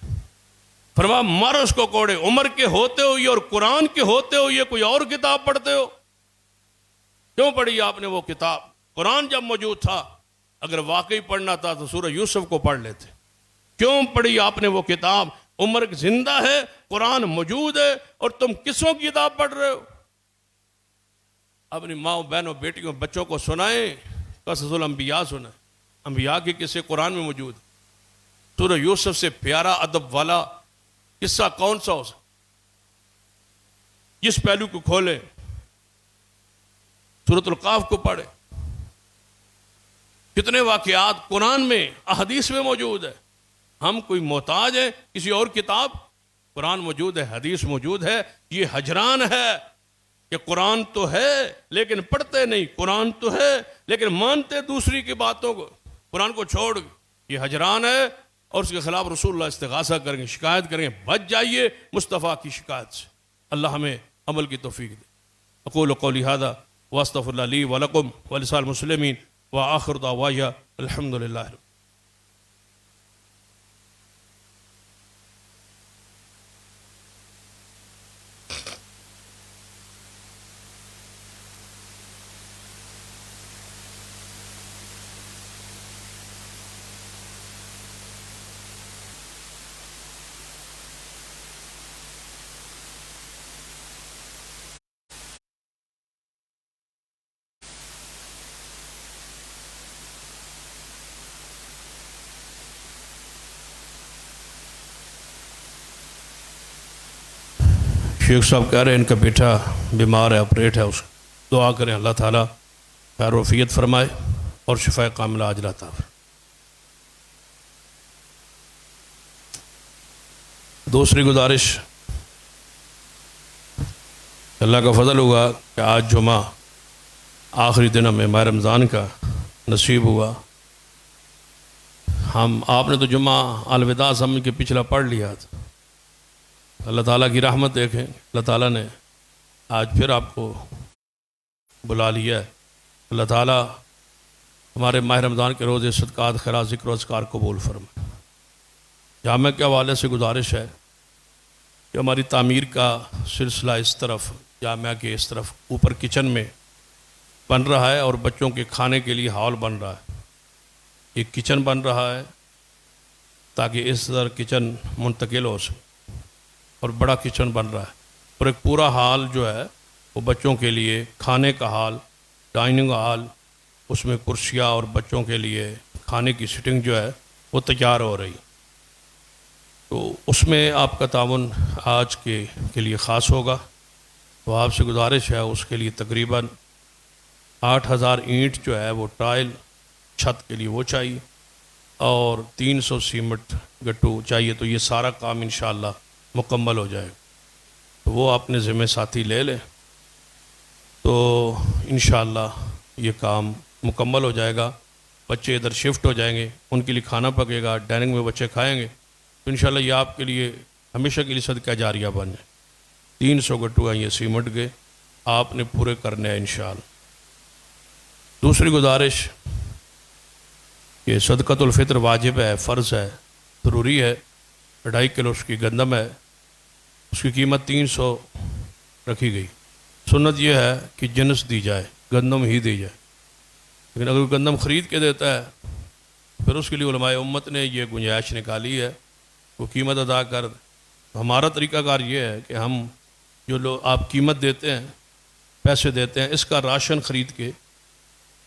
فرمایا مر اس کو کوڑے، عمر کے ہوتے ہو یہ اور قرآن کے ہوتے ہو یہ کوئی اور کتاب پڑھتے ہو؟ کیوں پڑھی آپ نے وہ کتاب؟ قرآن جب موجود تھا، اگر واقعی پڑھنا تھا تو سورہ یوسف کو پڑھ لیتے. کیوں پڑھی آپ نے وہ کتاب؟ عمر زندہ ہے، قرآن موجود ہے، اور تم کسوں کی کتاب پڑھ رہے ہو؟ اپنی ماں بہنوں بیٹیوں بچوں کو سنائیں، قصص الانبیاء سنائیں. انبیاء کے قصے قرآن میں موجود. سورہ یوسف سے پیارا ادب والا قصہ کون سا ہو سکتا؟ جس پہلو کو کھولے، سورۃ القاف کو پڑھے. کتنے واقعات قرآن میں، احادیث میں موجود ہے. ہم کوئی محتاج ہیں کسی اور کتاب؟ قرآن موجود ہے، حدیث موجود ہے. یہ ہجران ہے کہ قرآن تو ہے لیکن پڑھتے نہیں، قرآن تو ہے لیکن مانتے دوسری کی باتوں کو، قرآن کو چھوڑ. یہ ہجران ہے، اور اس کے خلاف رسول اللہ استغاثہ کریں گے، شکایت کریں گے. بچ جائیے مصطفیٰ کی شکایت سے. اللہ ہمیں عمل کی توفیق دے. اقول قولی ھذا واستغفر اللہ لی ولکم ولسائر المسلمین وآخر دعوایا الحمد للہ. شیخ صاحب کہہ رہے ہیں ان کا بیٹا بیمار ہے، آپریٹ ہے، اس دعا کریں اللہ تعالیٰ خیر وفیت فرمائے اور شفاء کاملہ عاجلہ عطا فرمائے. دوسری گزارش، اللہ کا فضل ہوا کہ آج جمعہ آخری دن ہمیں ماہ رمضان کا نصیب ہوا. آپ نے تو جمعہ الوداع سمجھ کے پچھلا پڑھ لیا تھا. اللہ تعالیٰ کی رحمت دیکھیں، اللہ تعالیٰ نے آج پھر آپ کو بلا لیا ہے. اللہ تعالیٰ ہمارے ماہ رمضان کے روزے صدقات خیرات ذکر و اذکار قبول فرمائے. جامعہ کے حوالے سے گزارش ہے کہ ہماری تعمیر کا سلسلہ اس طرف، جامعہ کے اس طرف اوپر کچن میں بن رہا ہے اور بچوں کے کھانے کے لیے ہال بن رہا ہے. ایک کچن بن رہا ہے تاکہ اس طرح کچن منتقل ہو سکے، اور بڑا کچن بن رہا ہے، اور ایک پورا ہال جو ہے وہ بچوں کے لیے کھانے کا ہال، ڈائننگ ہال، اس میں کرسیاں اور بچوں کے لیے کھانے کی سٹنگ جو ہے وہ تیار ہو رہی. تو اس میں آپ کا تعاون آج کے لیے خاص ہوگا. تو آپ سے گزارش ہے اس کے لیے تقریباً 8000 اینٹ جو ہے وہ ٹائل چھت کے لیے وہ چاہیے، اور 300 سیمنٹ گٹو چاہیے. تو یہ سارا کام انشاءاللہ مکمل ہو جائے. تو وہ اپنے ذمہ ساتھی لے لیں تو انشاءاللہ یہ کام مکمل ہو جائے گا. بچے ادھر شفٹ ہو جائیں گے، ان کے لیے کھانا پکے گا، ڈائننگ میں بچے کھائیں گے. تو انشاءاللہ یہ آپ کے لیے ہمیشہ کے لیے صدقہ جاریہ بن جائے. 300 گٹو ہیں یہ سیمنٹ کے، آپ نے پورے کرنے ہیں انشاءاللہ. دوسری گزارش کہ صدقۃ الفطر واجب ہے، فرض ہے، ضروری ہے. 2.5 کلو اس کی گندم ہے، اس کی قیمت 300 رکھی گئی. سنت یہ ہے کہ جنس دی جائے، گندم ہی دی جائے. لیکن اگر گندم خرید کے دیتا ہے پھر اس کے لیے علماء امت نے یہ گنجائش نکالی ہے وہ قیمت ادا کر. ہمارا طریقہ کار یہ ہے کہ ہم جو لوگ آپ قیمت دیتے ہیں، پیسے دیتے ہیں، اس کا راشن خرید کے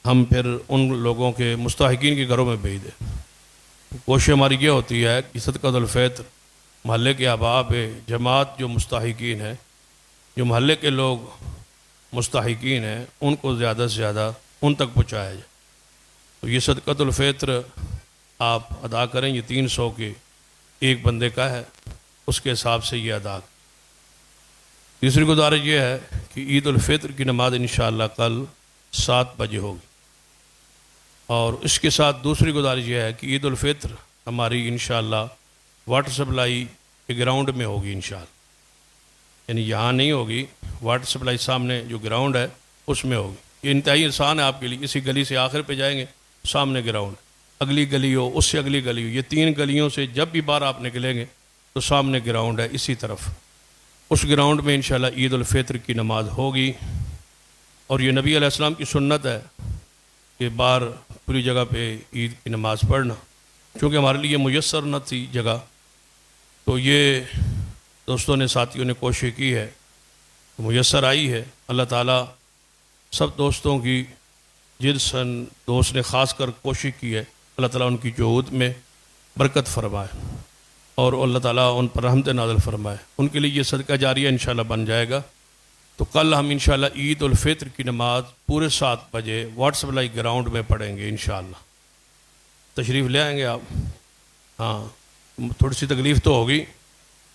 ہم پھر ان لوگوں کے مستحقین کے گھروں میں بھیج دیں۔ کوشش ہماری یہ ہوتی ہے کہ صدقۃ الفطر محلے کے احباب جماعت جو مستحقین ہیں، جو محلے کے لوگ مستحقین ہیں، ان کو زیادہ سے زیادہ ان تک پہنچایا جائے۔ تو یہ صدقۃ الفطر آپ ادا کریں، یہ 300 کے ایک بندے کا ہے، اس کے حساب سے یہ ادا کریں۔ تیسری گزارش یہ ہے کہ عید الفطر کی نماز انشاءاللہ کل 7 بجے ہوگی، اور اس کے ساتھ دوسری گزارش یہ ہے کہ عید الفطر ہماری انشاءاللہ واٹر سپلائی کے گراؤنڈ میں ہوگی انشاءاللہ، یعنی یہاں نہیں ہوگی، واٹر سپلائی سامنے جو گراؤنڈ ہے اس میں ہوگی۔ یہ انتہائی آسان ہے آپ کے لیے، اسی گلی سے آخر پہ جائیں گے، سامنے گراؤنڈ، اگلی گلی ہو، اس سے اگلی گلی ہو، یہ 3 گلیوں سے جب بھی باہر آپ نکلیں گے تو سامنے گراؤنڈ ہے اسی طرف، اس گراؤنڈ میں انشاءاللہ عید الفطر کی نماز ہوگی۔ اور یہ نبی علیہ السلام کی سنت ہے کہ باہر پوری جگہ پہ عید کی نماز پڑھنا، چونکہ ہمارے لیے میسر نہ تھی جگہ، تو یہ دوستوں نے، ساتھیوں نے کوشش کی ہے، میسر آئی ہے۔ اللہ تعالیٰ سب دوستوں کی، جس دوست نے خاص کر کوشش کی ہے، اللہ تعالیٰ ان کی جہود میں برکت فرمائے اور اللہ تعالیٰ ان پر رحمت نازل فرمائے، ان کے لیے یہ صدقہ جاریہ انشاءاللہ بن جائے گا۔ تو کل ہم انشاءاللہ عید الفطر کی نماز پورے 7 بجے واٹر سپلائی گراؤنڈ میں پڑھیں گے انشاءاللہ۔ تشریف لے آئیں گے آپ؟ ہاں، تھوڑی سی تکلیف تو ہوگی،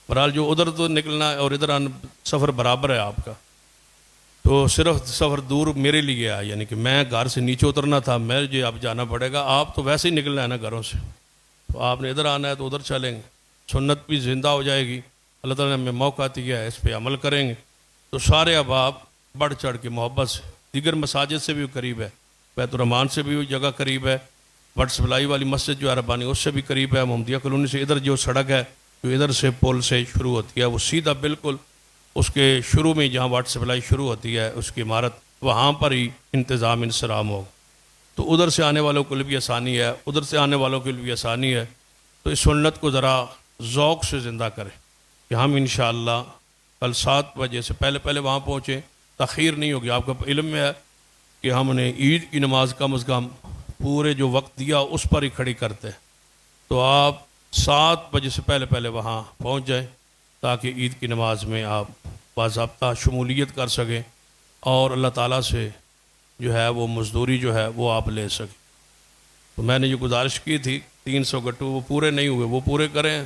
بہرحال جو ادھر تو نکلنا ہے اور ادھر سفر برابر ہے آپ کا، تو صرف سفر دور میرے لیے ہے، یعنی کہ میں گھر سے نیچے اترنا تھا، مجھے اب جانا پڑے گا، آپ تو ویسے ہی نکلنا ہے نا گھروں سے، تو آپ نے ادھر آنا ہے تو ادھر چلیں گے، سنت بھی زندہ ہو جائے گی، اللہ تعالیٰ نے ہمیں موقع دیا ہے، اس پہ عمل کریں گے۔ تو سارے احباب بڑھ چڑھ کے محبت سے، دیگر مساجد سے بھی قریب ہے، بیت الرحمان سے بھی جگہ قریب ہے، واٹر سپلائی والی مسجد جو عربانی اس سے بھی قریب ہے، محمدیہ کالونی سے ادھر جو سڑک ہے جو ادھر سے پول سے شروع ہوتی ہے، وہ سیدھا بالکل اس کے شروع میں جہاں واٹر سپلائی شروع ہوتی ہے اس کی عمارت، وہاں پر ہی انتظام انصرام ہوگا، تو ادھر سے آنے والوں کے لیے بھی آسانی ہے، ادھر سے آنے والوں کے لیے بھی آسانی ہے۔ تو اس سنت کو ذرا ذوق سے زندہ کریں کہ ہم انشاءاللہ کل 7 بجے سے پہلے وہاں پہنچیں، تاخیر نہیں ہوگی۔ آپ کا علم میں ہے کہ ہم نے عید کی نماز کم از کم پورے جو وقت دیا اس پر ہی کھڑی کرتے ہیں، تو آپ 7 بجے سے پہلے وہاں پہنچ جائیں تاکہ عید کی نماز میں آپ باضابطہ شمولیت کر سکیں اور اللہ تعالیٰ سے جو ہے وہ مزدوری جو ہے وہ آپ لے سکیں۔ تو میں نے یہ گزارش کی تھی 300 گٹو وہ پورے نہیں ہوئے، وہ پورے کریں،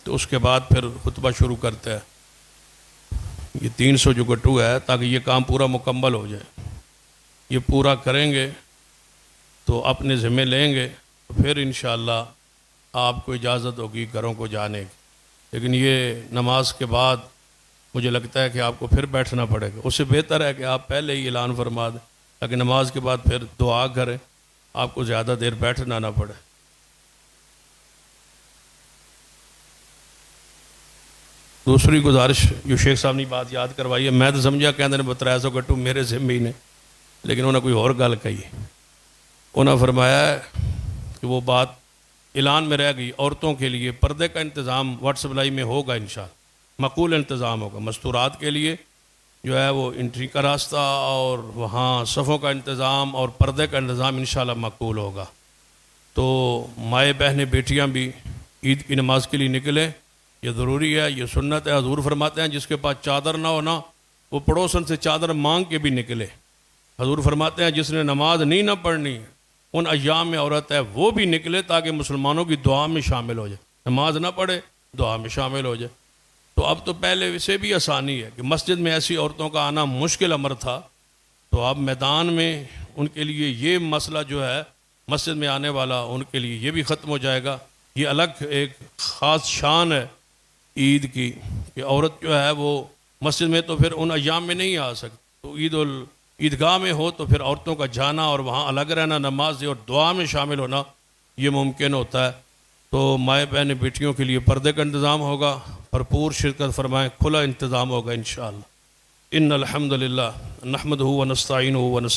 تو اس کے بعد پھر خطبہ شروع کرتے ہیں۔ یہ 300 جو گٹو ہے تاکہ یہ کام پورا مکمل ہو جائے، یہ پورا کریں گے تو اپنے ذمہ لیں گے، تو پھر انشاءاللہ آپ کو اجازت ہوگی گھروں کو جانے کی۔ لیکن یہ نماز کے بعد مجھے لگتا ہے کہ آپ کو پھر بیٹھنا پڑے گا، اس سے بہتر ہے کہ آپ پہلے ہی اعلان فرما دیں تاکہ نماز کے بعد پھر دعا کریں، آپ کو زیادہ دیر بیٹھنا نہ پڑے۔ دوسری گزارش جو شیخ صاحب نے بات یاد کروائی ہے، میں تو سمجھا کہ نے 300 گٹو میرے ذمہ ہی نے، لیکن انہوں نے کوئی اور گل کہی، انہوں نے فرمایا ہے کہ وہ بات اعلان میں رہ گئی، عورتوں کے لیے پردے کا انتظام واٹر سپلائی میں ہوگا انشاءاللہ، معقول انتظام ہوگا، مستورات کے لیے جو ہے وہ انٹری کا راستہ اور وہاں صفوں کا انتظام اور پردے کا انتظام انشاءاللہ معقول ہوگا۔ تو مائیں بہنیں بیٹیاں بھی عید کی نماز کے لیے نکلیں، یہ ضروری ہے، یہ سنت ہے۔ حضور فرماتے ہیں جس کے پاس چادر نہ ہونا وہ پڑوسن سے چادر مانگ کے بھی نکلے۔ حضور فرماتے ہیں جس نے نماز نہیں نہ پڑھنی ان ایام میں عورت ہے وہ بھی نکلے تاکہ مسلمانوں کی دعا میں شامل ہو جائے، نماز نہ پڑھے دعا میں شامل ہو جائے۔ تو اب تو پہلے سے بھی آسانی ہے کہ مسجد میں ایسی عورتوں کا آنا مشکل امر تھا، تو اب میدان میں ان کے لیے یہ مسئلہ جو ہے مسجد میں آنے والا ان کے لیے یہ بھی ختم ہو جائے گا۔ یہ الگ ایک خاص شان ہے عید کی کہ عورت جو ہے وہ مسجد میں تو پھر ان ایام میں نہیں آ سکتی، تو عیدگاہ میں ہو تو پھر عورتوں کا جانا اور وہاں الگ رہنا، نماز اور دعا میں شامل ہونا یہ ممکن ہوتا ہے۔ تو مائیں بہنیں بیٹیوں کے لیے پردے کا انتظام ہوگا، بھرپور شرکت فرمائیں، کھلا انتظام ہوگا انشاءاللہ۔ ان الحمدللہ نحمدہ ونستعینہ ونستغفرہ